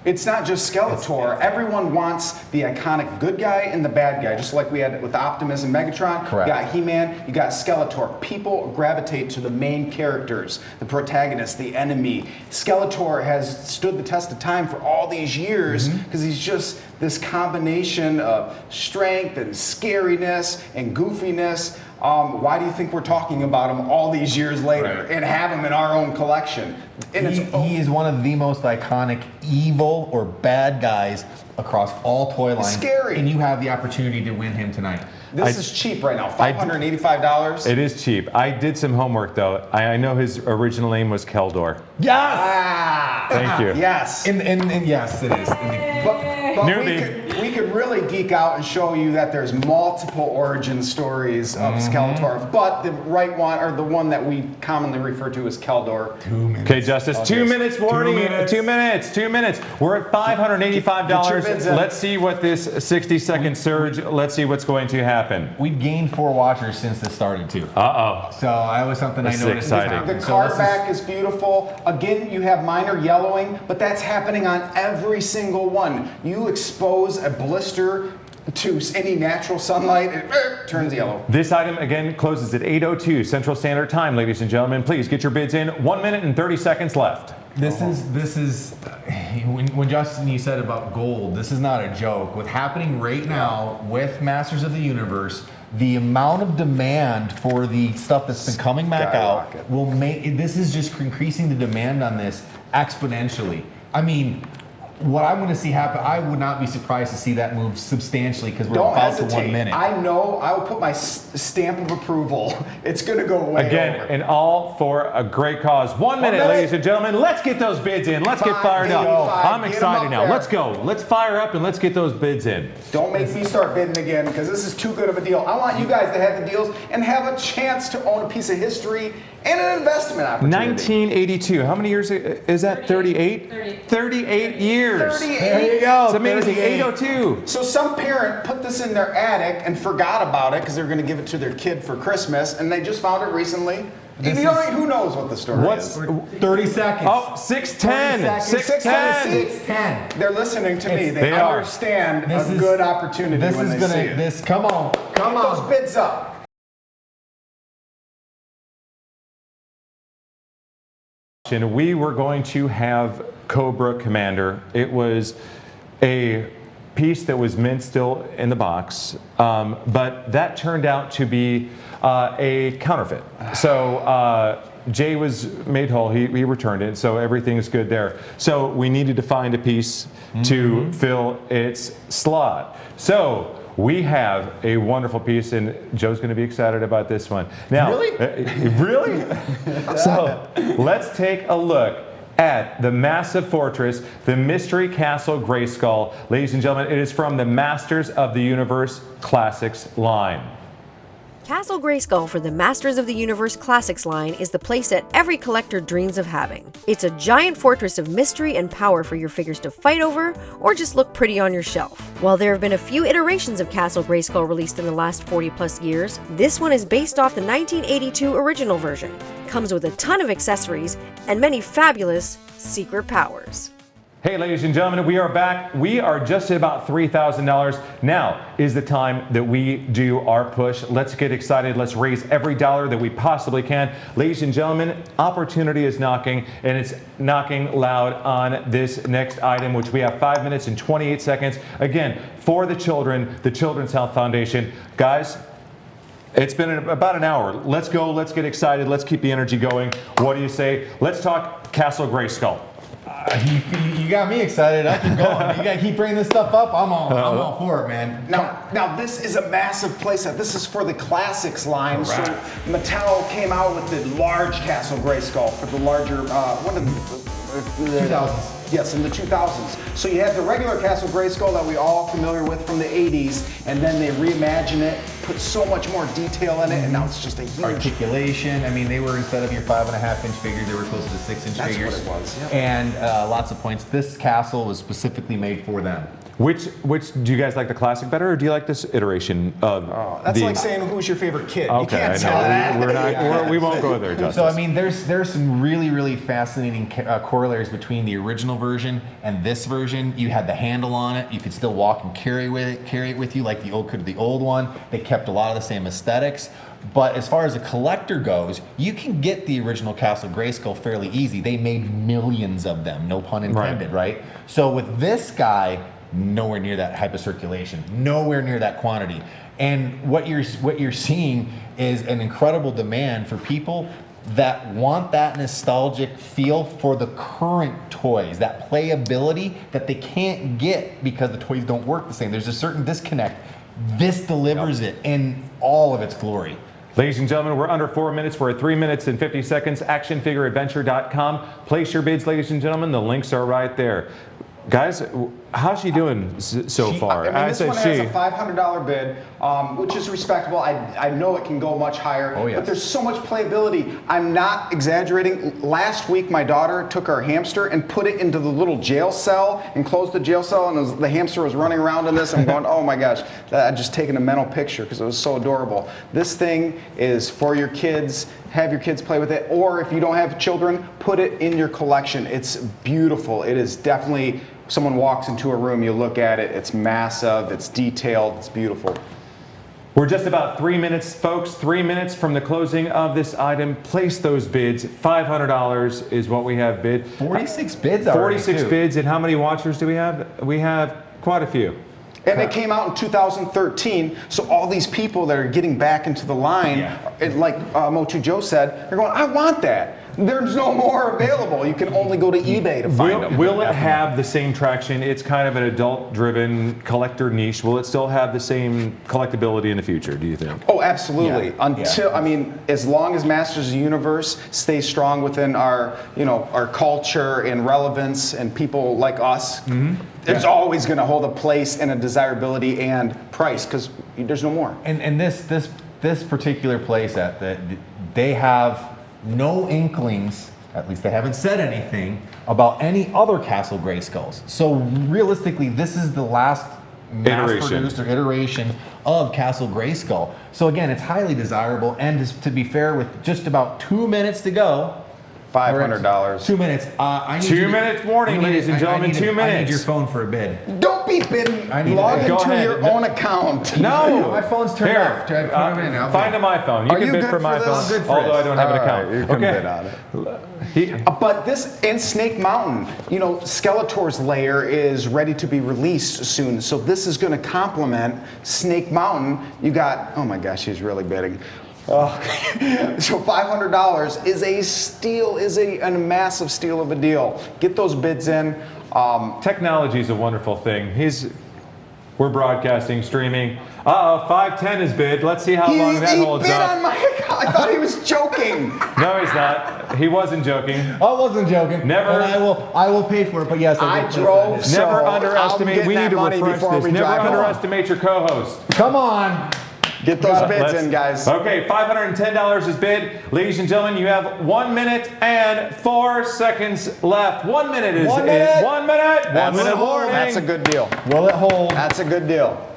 It's not just Skeletor. Everyone wants the iconic good guy and the bad guy, just like we had with Optimus and Megatron. Correct. You got He-Man, you got Skeletor. People gravitate to the main characters, the protagonist, the enemy. Skeletor has stood the test of time for all these years because he's just this combination of strength and scariness and goofiness. Why do you think we're talking about him all these years later and have him in our own collection? And he is one of the most iconic evil or bad guys across all toy lines. Scary. And you have the opportunity to win him tonight. This is cheap right now, $585. It is cheap. I did some homework though. I know his original name was Keldor. Yes! Ah! Thank you. Yes. And yes, it is. But we could really geek out and show you that there's multiple origin stories of Skeletor, but the right one, or the one that we commonly refer to as Keldor. 2 minutes. Okay, Justice, 2 minutes warning. 2 minutes. We're at $585. Let's see what this 60-second surge, let's see what's going to happen. We've gained 4 watchers since this started too. Uh-oh. So that was something This I noticed. is exciting. The card back is beautiful. Again, you have minor yellowing, but that's happening on every single one. You expose a blister to any natural sunlight, it turns yellow. This item again closes at 8:02 Central Standard Time, ladies and gentlemen. Please get your bids in. 1 minute and 30 seconds left. This is when Justin, you said about gold, this is not a joke. What's happening right now with Masters of the Universe, the amount of demand for the stuff that's been coming back out will make, this is just increasing the demand on this exponentially. I mean, what I want to see happen, I would not be surprised to see that move substantially because we're about to 1 minute. I know. I will put my stamp of approval. It's going to go way Again, over. and all for a great cause. 1 minute, ladies and gentlemen. Let's get those bids in. Let's get fired up. I'm excited now. Let's go. Let's fire up and let's get those bids in. Don't make me start bidding again because this is too good of a deal. I want you guys to have the deals and have a chance to own a piece of history and an investment opportunity. 1982. How many years is that? 38? 38 years. 38. There you go. It's amazing. 802. So some parent put this in their attic and forgot about it because they're going to give it to their kid for Christmas, and they just found it recently. Who knows what the story is? 30 seconds. Oh, 610. 610. They're listening to me. They understand a good opportunity when they see it. Come on. Get those bids up. We were going to have Cobra Commander. It was a piece that was mint still in the box, but that turned out to be a counterfeit. So Jay was made whole. He returned it, so everything's good there. So we needed to find a piece to fill its slot. So we have a wonderful piece, and Joe's going to be excited about this one. Now, really? So let's take a look at the massive fortress, the Mystery Castle Grayskull. Ladies and gentlemen, it is from the Masters of the Universe Classics line. Castle Grayskull for the Masters of the Universe Classics line is the place that every collector dreams of having. It's a giant fortress of mystery and power for your figures to fight over or just look pretty on your shelf. While there have been a few iterations of Castle Grayskull released in the last 40+ years, this one is based off the 1982 original version. Comes with a ton of accessories and many fabulous secret powers. Hey, ladies and gentlemen, we are back. We are just at about $3,000. Now is the time that we do our push. Let's get excited. Let's raise every dollar that we possibly can. Ladies and gentlemen, opportunity is knocking, and it's knocking loud on this next item, which we have 5 minutes and 28 seconds. Again, for the children, the Children's Health Foundation. Guys, it's been about an hour. Let's go. Let's get excited. Let's keep the energy going. What do you say? Let's talk Castle Grayskull. You got me excited. I keep going. You gotta keep bringing this stuff up. I'm all for it, man. Now this is a massive playset. This is for the Classics line. So Mattel came out with the large Castle Grayskull for the larger, what are the 2000s. Yes, in the 2000s. So you have the regular Castle Grayskull that we all familiar with from the 80s, and then they reimagine it, put so much more detail in it, and now it's just a huge articulation. I mean, they were, instead of your 5.5-inch figures, they were closer to 6-inch figures. That's what it was. Yep. And lots of points. This castle was specifically made for them. Which do you guys like the classic better, or do you like this iteration of? That's like saying who's your favorite kid. Okay, you can't tell that. We won't go there, Justice. So I mean, there's some really fascinating corollaries between the original version and this version. You had the handle on it. You could still walk and carry it with you like the old one. They kept a lot of the same aesthetics. But as far as a collector goes, you can get the original Castle Grayskull fairly easy. They made millions of them, no pun intended, right? So with this guy, nowhere near that hypercirculation, nowhere near that quantity. And what you're seeing is an incredible demand for people that want that nostalgic feel for the current toys, that playability that they can't get because the toys don't work the same. There's a certain disconnect. This delivers it in all of its glory. Ladies and gentlemen, we're under 4 minutes. We're at 3 minutes and 50 seconds. ActionFigureAdventure.com. Place your bids, ladies and gentlemen. The links are right there. Guys, how's she doing so far? I mean, this one has a $500 bid, which is respectable. I know it can go much higher, but there's so much playability. I'm not exaggerating. Last week, my daughter took our hamster and put it into the little jail cell and closed the jail cell, and the hamster was running around in this. I'm going, oh my gosh, I'm just taking a mental picture because it was so adorable. This thing is for your kids. Have your kids play with it, or if you don't have children, put it in your collection. It's beautiful. It is definitely, someone walks into a room, you look at it, it's massive, it's detailed, it's beautiful. We're just about 3 minutes, folks. 3 minutes from the closing of this item. Place those bids. $500 is what we have bid. 46 bids already, 46 too. bids. And how many watchers do we have? We have quite a few. And it came out in 2013, so all these people that are getting back into the line, like Motu Joe said, they're going, I want that. There's no more available. You can only go to eBay to find them. Will it have the same traction? It's kind of an adult-driven collector niche. Will it still have the same collectability in the future, do you think? Oh, absolutely. I mean, as long as Masters of the Universe stays strong within our, our culture and relevance and people like us, it's always going to hold a place and a desirability and price because there's no more. And this particular playset, they have no inklings, at least they haven't said anything, about any other Castle Grayskulls. So realistically, this is the last mass-produced or iteration of Castle Grayskull. So again, it's highly desirable, and to be fair, with just about 2 minutes to go, $500. 2 minutes. I need 2 minutes warning, ladies and gentlemen. 2 minutes. I need your phone for a bid. Don't be bidding. Log into your own account. No. My phone's turned off. Here, find my phone. You can bid for my phone, although I don't have an account. You can bid on it. But this and Snake Mountain, Skeletor's lair is ready to be released soon. So this is going to complement Snake Mountain. You got, oh my gosh, he's really bidding. So $500 is a steal, a massive steal of a deal. Get those bids in. Technology is a wonderful thing. We're broadcasting, streaming. 510 is bid. Let's see how long that holds bid up. On my account. I thought he was joking. No, he's not. He wasn't joking. I wasn't joking. Never. And I will pay for it. But yes, I drove. Never underestimate. We need to refresh this. Never underestimate your co-host. Come on. Get those bids in, guys. Okay, $510 is bid. Ladies and gentlemen, you have 1 minute and 4 seconds left. 1 minute is 1 minute. 1 minute. 1 minute warning. That's a good deal. Will it hold? That's a good deal.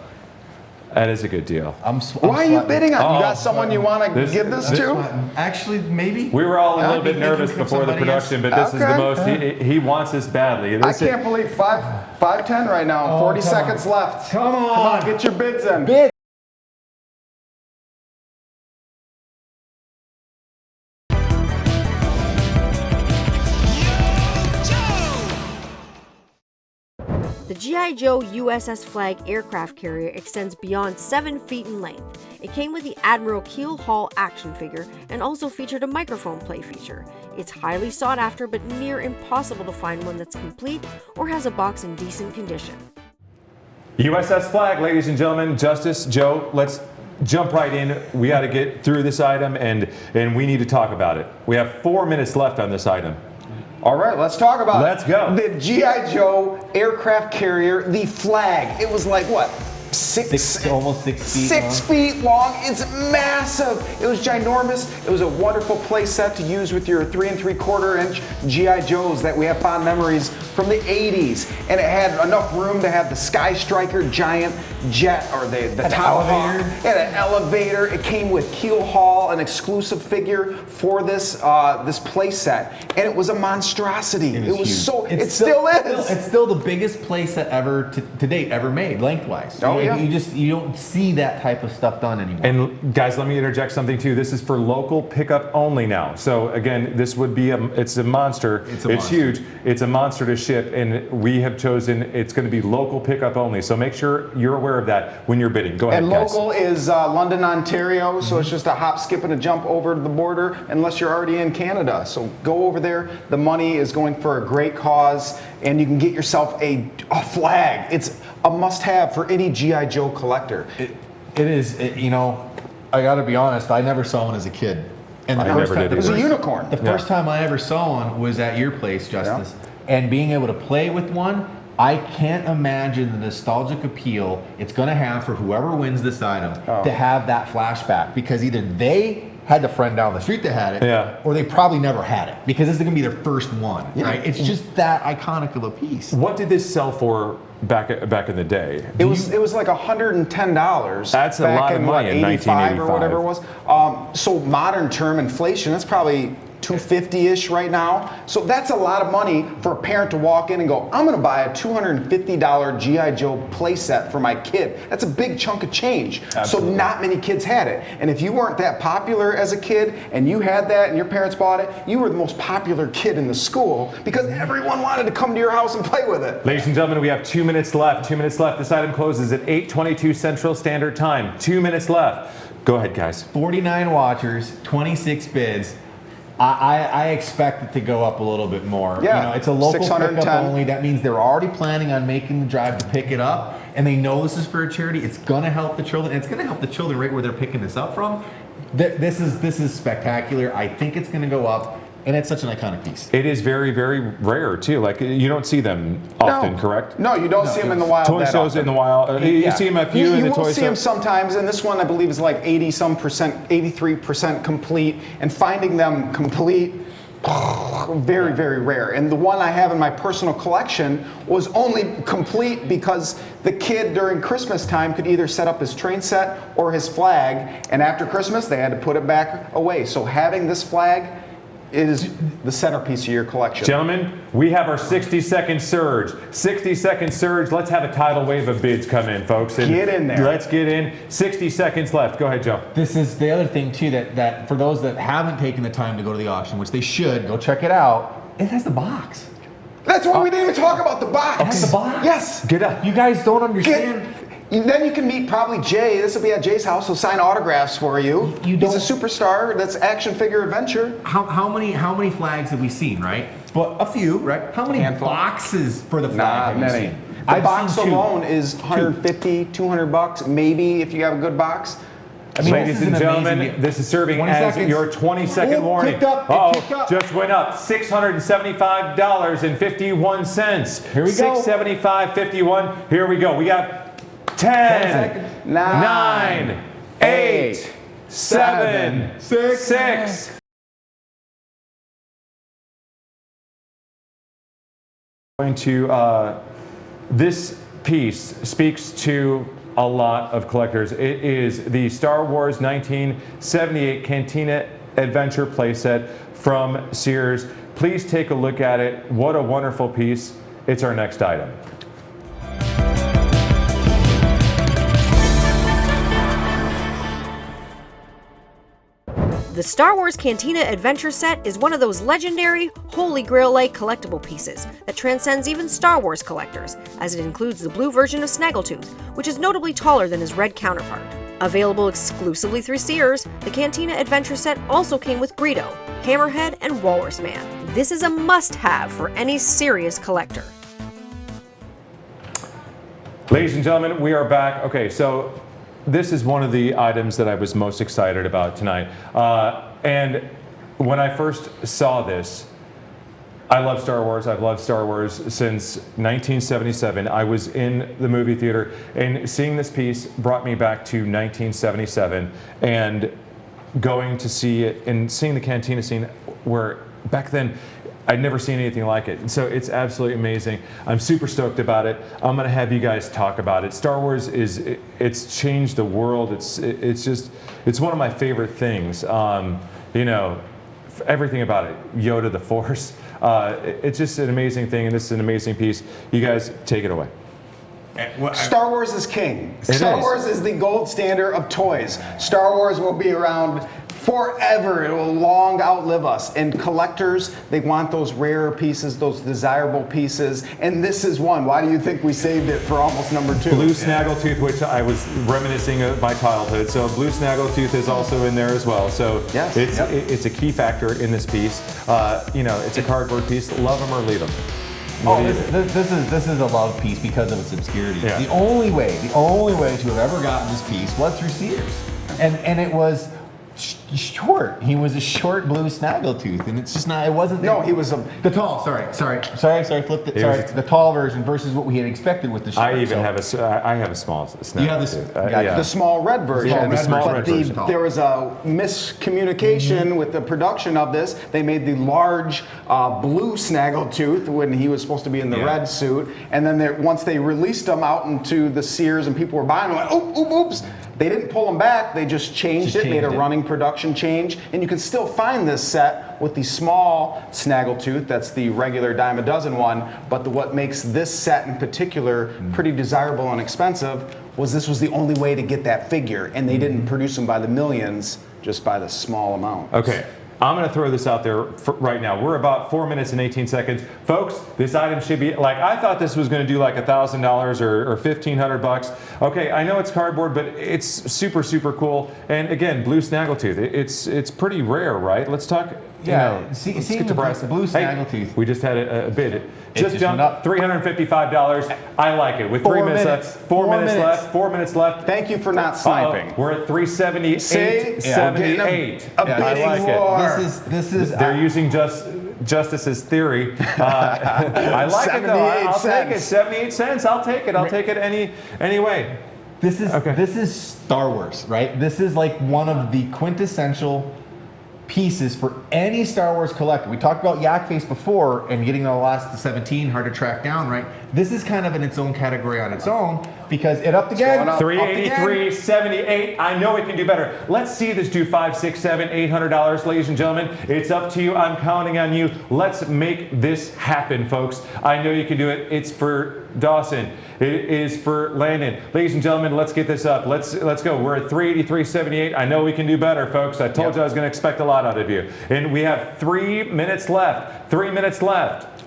That is a good deal. Why are you bidding on? You got someone you want to give this to? Actually, maybe. We were all a little bit nervous before the production, but this is the most. He wants this badly. I can't believe 510 right now. 40 seconds left. Come on. Get your bids in. Bid. The G.I. Joe USS Flag aircraft carrier extends beyond 7 feet in length. It came with the Admiral Keel Hall action figure and also featured a microphone play feature. It's highly sought after but near impossible to find one that's complete or has a box in decent condition. USS Flag, ladies and gentlemen. Justice, Joe, let's jump right in. We got to get through this item and we need to talk about it. We have 4 minutes left on this item. All right, let's talk about Let's go. The G.I. Joe aircraft carrier, the Flag. It was like, what? Almost 6 feet 6 feet long. It's massive. It was ginormous. It was a wonderful play set to use with your 3 3/4 inch G.I. Joes that we have fond memories from the 80s. And it had enough room to have the Sky Striker giant jet or the Tomahawk. It had an elevator. It came with Keel Hall, an exclusive figure for this this play set. And it was a monstrosity. It was huge. It still is. It's still the biggest playset ever to date ever made, lengthwise. Oh, yeah. You don't see that type of stuff done anymore. And guys, let me interject something too. This is for local pickup only now. So again, this would be it's a monster. It's huge. It's a monster to ship, and we have chosen it's going to be local pickup only. So make sure you're aware of that when you're bidding. Go ahead, and guys. local is London, Ontario. So it's just a hop, skip, and a jump over the border, unless you're already in Canada. So go over there. The money is going for a great cause, and you can get yourself a flag. It's a must-have for any G.I. Joe collector. It is. I got to be honest. I never saw one as a kid. And it was a unicorn. The first time I ever saw one was at your place, Justice. Yeah. And being able to play with one, I can't imagine the nostalgic appeal it's going to have for whoever wins this item to have that flashback, because either they had the friend down the street that had it, or they probably never had it, because this is going to be their first one. Yeah. Right? It's just that iconic of a piece. What did this sell for back in the day? It was like $110. That's a lot of money in 85 1985 or whatever it was. So modern term inflation, that's probably $250-ish right now. So that's a lot of money for a parent to walk in and go, I'm gonna buy a $250 G.I. Joe playset for my kid. That's a big chunk of change. Absolutely. So not many kids had it. And if you weren't that popular as a kid and you had that and your parents bought it, you were the most popular kid in the school because everyone wanted to come to your house and play with it. Ladies and gentlemen, we have 2 minutes left. 2 minutes left. This item closes at 8:22 Central Standard Time. 2 minutes left. Go ahead, guys. 49 watchers, 26 bids. I expect it to go up a little bit more. Yeah, you know, it's a local pickup 610. only. That means they're already planning on making the drive to pick it up, and they know this is for a charity. It's gonna help the children. And it's gonna help the children right where they're picking this up from. This is spectacular. I think it's gonna go up, and it's such an iconic piece. It is very, very rare too. Like you don't see them often, correct? No, you don't see them in the wild. Toy that shows often. in the wild. You see them a few in the You toy will see them show. sometimes, and this one I believe is like 83% complete. And finding them complete, very, very rare. And the one I have in my personal collection was only complete because the kid during Christmas time could either set up his train set or his flag, and after Christmas they had to put it back away. So having this flag is the centerpiece of your collection. Gentlemen, we have our 60-second surge. 60-second surge. Let's have a tidal wave of bids come in, folks. And Get in there. Let's get in. 60 seconds left. Go ahead, Joe. This is the other thing too, that for those that haven't taken the time to go to the auction, which they should, go check it out. It has the box. That's why we didn't even talk about the box. It has the box. Yes. Get up. You guys don't understand. Then you can meet probably Jay. This will be at Jay's house. He'll sign autographs for you. He's a superstar. That's action figure adventure. How many flags have we seen, right? Well, a few, right? How many boxes for the flag have Not you many. seen? The I've box seen two. alone is $150, $200, maybe if you have a good box. I mean, Ladies and gentlemen, this is serving 20 as seconds. your 20-second warning. Kicked up, kicked up. Just went up. $675.51. Here we go. $675.51. Here we go. We got 10, 9, 8, 7, 6. Going to this piece speaks to a lot of collectors. It is the Star Wars 1978 Cantina Adventure playset from Sears. Please take a look at it. What a wonderful piece. It's our next item. The Star Wars Cantina Adventure Set is one of those legendary, Holy Grail-like collectible pieces that transcends even Star Wars collectors, as it includes the blue version of Snaggletooth, which is notably taller than his red counterpart. Available exclusively through Sears, the Cantina Adventure Set also came with Greedo, Hammerhead, and Walrus Man. This is a must-have for any serious collector. Ladies and gentlemen, we are back. Okay, so this is one of the items that I was most excited about tonight. And when I first saw this, I love Star Wars. I've loved Star Wars since 1977. I was in the movie theater, and seeing this piece brought me back to 1977 and going to see it and seeing the cantina scene where back then I'd never seen anything like it. And so it's absolutely amazing. I'm super stoked about it. I'm gonna have you guys talk about it. Star Wars it's changed the world. It's one of my favorite things. You know, everything about it, Yoda, the Force. It's just an amazing thing, and this is an amazing piece. You guys take it away. Star Wars is king. It Star is. Wars is the gold standard of toys. Star Wars will be around forever. It will long outlive us. And collectors, they want those rarer pieces, those desirable pieces. And this is one. Why do you think we saved it for almost number 2? Blue Snaggletooth, which I was reminiscing of my childhood. So Blue Snaggletooth is also in there as well. So yes, it's a key factor in this piece. You know, it's a cardboard piece. Love them or leave them. This is a love piece because of its obscurity. Yeah. The only way to have ever gotten this piece was through Sears, and it was short. He was a short blue snaggletooth, and it's just not. It wasn't. No, he was the tall. Sorry. Flipped it. Sorry, the tall version versus what we had expected with the short. I even have a small snaggletooth. You have this. The small red version. The small red version. There was a miscommunication with the production of this. They made the large blue snaggletooth when he was supposed to be in the red suit, and then once they released them out into the Sears and people were buying them, went, oops. They didn't pull them back, they just changed it, made a running production change, and you can still find this set with the small snaggletooth, that's the regular dime a dozen one, but what makes this set in particular pretty desirable and expensive was this was the only way to get that figure, and they didn't produce them by the millions, just by the small amount. Okay. I'm going to throw this out there right now. We're about 4 minutes and 18 seconds. Folks, this item should be, like, I thought this was going to do like $1,000 or $1,500. Okay, I know it's cardboard, but it's super, super cool. And again, blue snaggletooth. It's pretty rare, right? Let's talk, let's get to brass. Blue snaggletooth. Hey, we just had a bid. Just jumped up $355. I like it. With 3 minutes left. 4 minutes left. 4 minutes left. Thank you for not sniping. We're at 378. See? 78. A bidding I like war. it. This is. They're using Justice's theory. I like it though. I'll take it. 78 cents. I'll take it. I'll take it any way. This is Star Wars, right? This is like one of the quintessential pieces for any Star Wars collector. We talked about Yak Face before and getting the last 17 hard to track down, right? This is kind of in its own category on its own because it upped again. 383, 78. I know it can do better. Let's see this do $500, $600, $700, $800, ladies and gentlemen. It's up to you. I'm counting on you. Let's make this happen, folks. I know you can do it. It's for Dawson. It is for Landon. Ladies and gentlemen, let's get this up. Let's go. We're at 383.78. I know we can do better, folks. I told you I was going to expect a lot out of you. And we have 3 minutes left. 3 minutes left.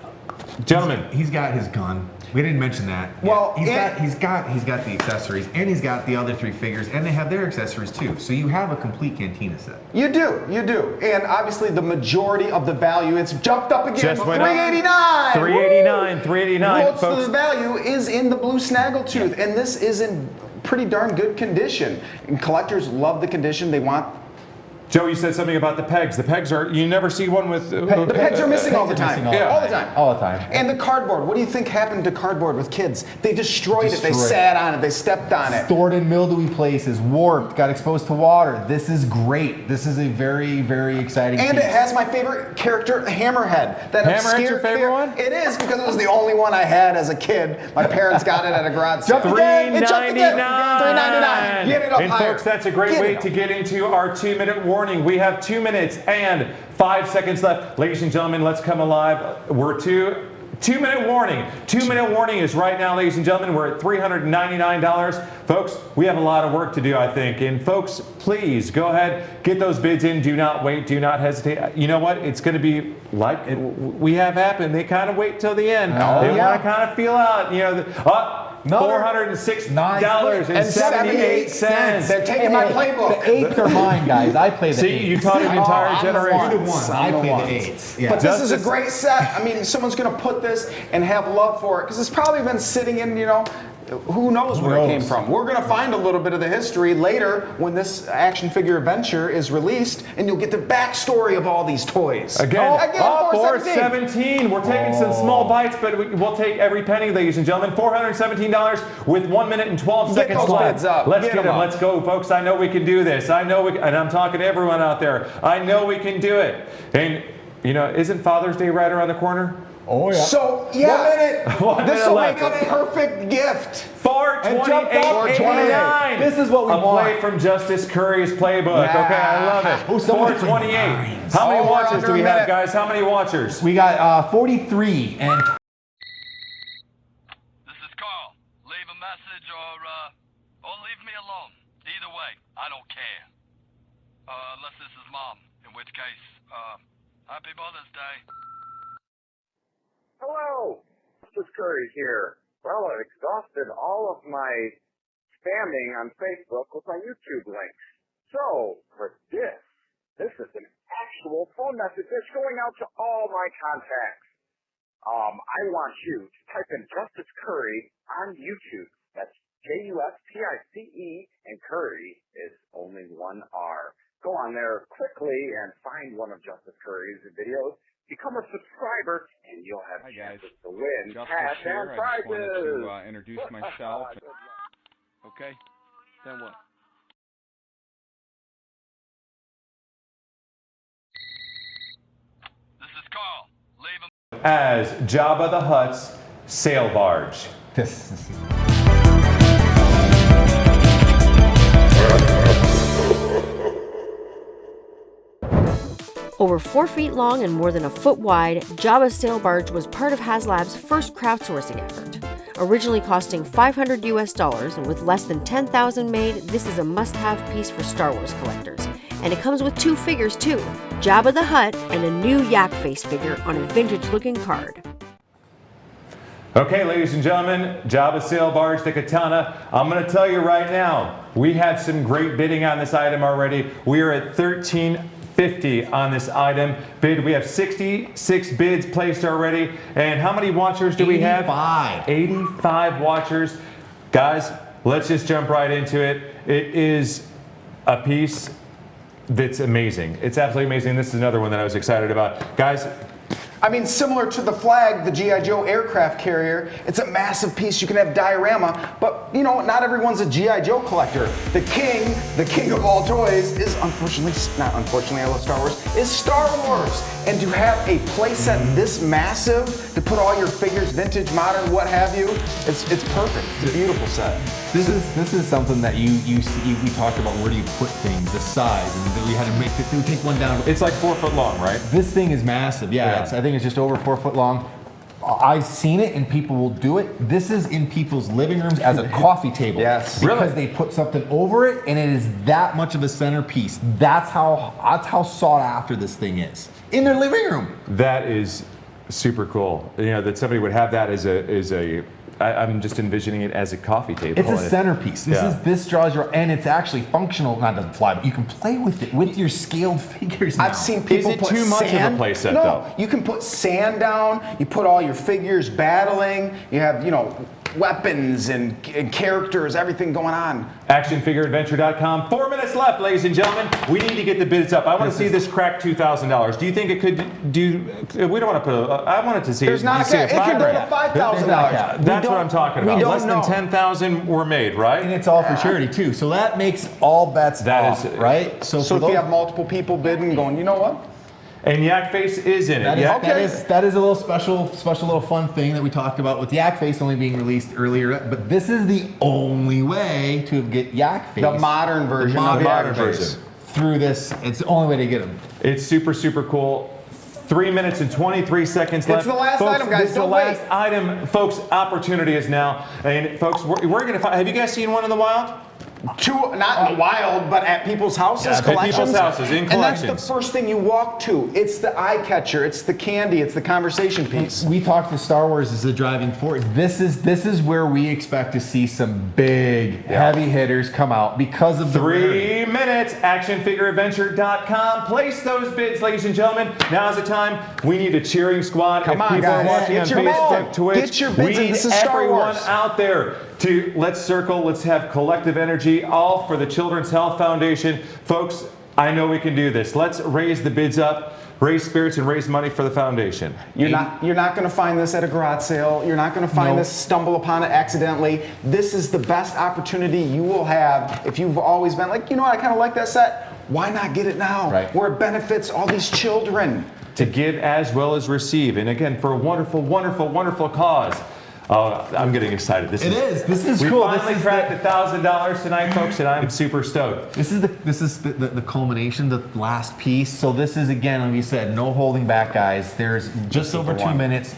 Gentlemen. He's got his gun. We didn't mention that. Well, he's got the accessories, and he's got the other 3 figures, and they have their accessories too. So you have a complete Cantina set. You do. And obviously the majority of the value, it's jumped up again. Just went $389. up. $389. Most folks. of the value is in the blue snaggletooth, and this is in pretty darn good condition. And collectors love the condition. They want. Joe, you said something about the pegs. The pegs are, you never see one with... The pegs are missing all the time. All the time. All the time. And the cardboard. What do you think happened to cardboard with kids? They destroyed it. They sat on it. They stepped on it. Stored in mildewy places, warped, got exposed to water. This is great. This is a very, very exciting And piece. it has my favorite character, Hammerhead. That Hammerhead's your favorite one? It is, because it was the only one I had as a kid. My parents got it at a garage sale. $3.99. $3.99. Get it up And higher. folks, that's a great way to get into our 2-minute warning. We have 2 minutes and 5 seconds left. Ladies and gentlemen, let's come alive. We're 2-minute warning. 2-minute warning is right now, ladies and gentlemen. We're at $399. Folks, we have a lot of work to do, I think. And folks, please go ahead, get those bids in. Do not wait. Do not hesitate. You know what? It's going to be like we have happened. They kind of wait till the end. They want to kind of feel out. $406.78. They're taking my playbook. The 8s are mine, guys. I play the 8s. See, you taught an entire generation. I play the 8s. Yeah. But this is a great set. I mean, someone's going to put this and have love for it because it's probably been sitting in, who knows where it came from. We're going to find a little bit of the history later when this action figure adventure is released, and you'll get the backstory of all these toys. Again, $417. We're taking some small bites, but we'll take every penny, ladies and gentlemen. $417 with 1 minute and 12 seconds those left. bids up. Let's Get get them. them up. Let's go, folks. I know we can do this. And I'm talking to everyone out there. I know we can do it. And, isn't Father's Day right around the corner? Oh, yeah. So, 1 minute. This will make a perfect gift. $428.89. This is what we want. A play from Justice Curry's playbook. Yeah. Okay, I love it. $428. How many watchers do we have, guys? How many watchers? We got 43 and. This is Carl. Leave a message or leave me alone. Either way, I don't care. Unless this is Mom, in which case, Happy Mother's Day. Hello, Justice Curry here. Well, I've exhausted all of my spamming on Facebook with my YouTube links. So, for this is an actual phone message that's going out to all my contacts. I want you to type in Justice Curry on YouTube. That's Justice, and Curry is only one R. Go on there quickly and find one of Justice Curry's videos. Become a subscriber, and you'll have chances to win cash and prizes. I just wanted to introduce myself. Okay, then what? This is Carl. Leave him. As Jabba the Hutt's sail barge. This is. Over 4 feet long and more than a foot wide, Jabba's sail barge was part of HasLab's first crowdsourcing effort. Originally costing $500 US, and with less than 10,000 made, this is a must-have piece for Star Wars collectors. And it comes with 2 figures too, Jabba the Hutt and a new yak face figure on a vintage-looking card. Okay, ladies and gentlemen, Jabba's sail barge, the Katana. I'm going to tell you right now, we have some great bidding on this item already. We are at $13.50 on this item bid. We have 66 bids placed already. And how many watchers do we have? 85 watchers. Guys, let's just jump right into it. It is a piece that's amazing. It's absolutely amazing. This is another one that I was excited about. Guys, I mean, similar to the flag, the G.I. Joe aircraft carrier, it's a massive piece. You can have diorama, but you know, not everyone's a G.I. Joe collector. The king of all toys is not unfortunately, I love Star Wars, is Star Wars. And to have a playset this massive, to put all your figures, vintage, modern, what have you, it's perfect. It's a beautiful set. This is something that we talked about. Where do you put things? The size, and we had to we take one down. It's like 4 foot long, right? This thing is massive. Yeah. I think it's just over 4 foot long. I've seen it, and people will do it. This is in people's living rooms as a coffee table. Yes, because they put something over it, and it is that much of a centerpiece. That's how sought after this thing is in their living room. That is super cool. You know, that somebody would have that as a I'm just envisioning it as a coffee table. It's a centerpiece. This draws your, and it's actually functional. Not doesn't fly, but you can play with it with your scaled figures now. I've seen people put too much sand. of a play set, no, though? you can put sand down. You put all your figures battling. You have, you know, weapons and characters, everything going on. Actionfigureadventure.com. 4 minutes left, ladies and gentlemen. We need to get the bids up. I want to see this crack $2,000. Do you think it could do? We don't want to put. I wanted to see. There's not a cap. It can go to $5,000. That's what I'm talking about. Less than 10,000 were made, right? And it's all for charity too. So that makes all bets off, right? So if you have multiple people bidding, going, you know what? And Yak Face is in it. That is a little special little fun thing that we talked about with Yak Face only being released earlier. But this is the only way to get Yak Face. The modern version. The modern version. Through this, it's the only way to get them. It's super, super cool. 3 minutes and 23 seconds left. It's the last item, guys. It's the last item, folks. Opportunity is now. And folks, we're going to find. Have you guys seen one in the wild? Not in the wild, but at people's houses, collections. At people's houses, in collections. And that's the first thing you walk to. It's the eye catcher. It's the candy. It's the conversation piece. We talked to Star Wars as the driving force. This is where we expect to see some big, heavy hitters come out because of the 3 minutes. Actionfigureadventure.com. Place those bids, ladies and gentlemen. Now's the time. We need a cheering squad. Come on, people guys. watching Get on your Facebook, bid. Twitch. Get your bids. We need This is Star everyone Wars. out there to let's circle. Let's have collective energy, all for the Children's Health Foundation. Folks, I know we can do this. Let's raise the bids up, raise spirits, and raise money for the foundation. You're not going to find this at a garage sale. You're not going to find this, stumble upon it accidentally. This is the best opportunity you will have if you've always been like, you know what, I kind of like that set. Why not get it now? Right. Where it benefits all these children. To give as well as receive. And again, for a wonderful, wonderful, wonderful cause. I'm getting excited. This is cool. We finally cracked $1,000 tonight, folks, and I'm super stoked. This is the culmination, the last piece. So this is, again, like you said, no holding back, guys. There's just over 2 minutes.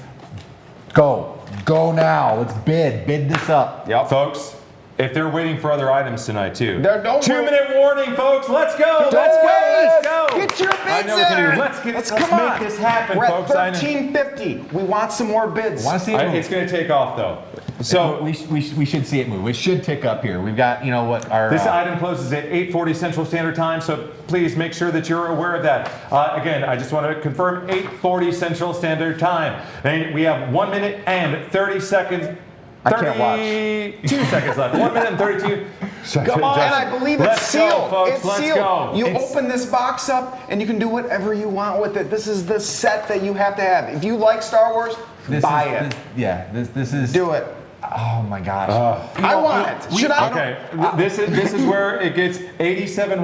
Go now. Let's bid this up. Yep, folks. If they're waiting for other items tonight too. 2 minute warning, folks. Let's go. Let's go. Get your bids I know we can do. Let's make this happen, We're folks. at $13.50. We want some more bids. Want to see it move. It's going to take off though. So we should see it move. It should tick up here. We've got, you know what, our this item closes at 8:40 Central Standard Time, so please make sure that you're aware of that. Again, I just want to confirm 8:40 Central Standard Time. And we have 1 minute and 30 seconds. I can't watch. 2 seconds left. 1 minute and 32 seconds. Come on, and I believe it's sealed. Go, folks. It's Let's sealed. go. You open this box up and you can do whatever you want with it. This is the set that you have to have. If you like Star Wars, buy it. This is. Do it. Oh my gosh. I want it. Should I? Okay, this is where it gets 87.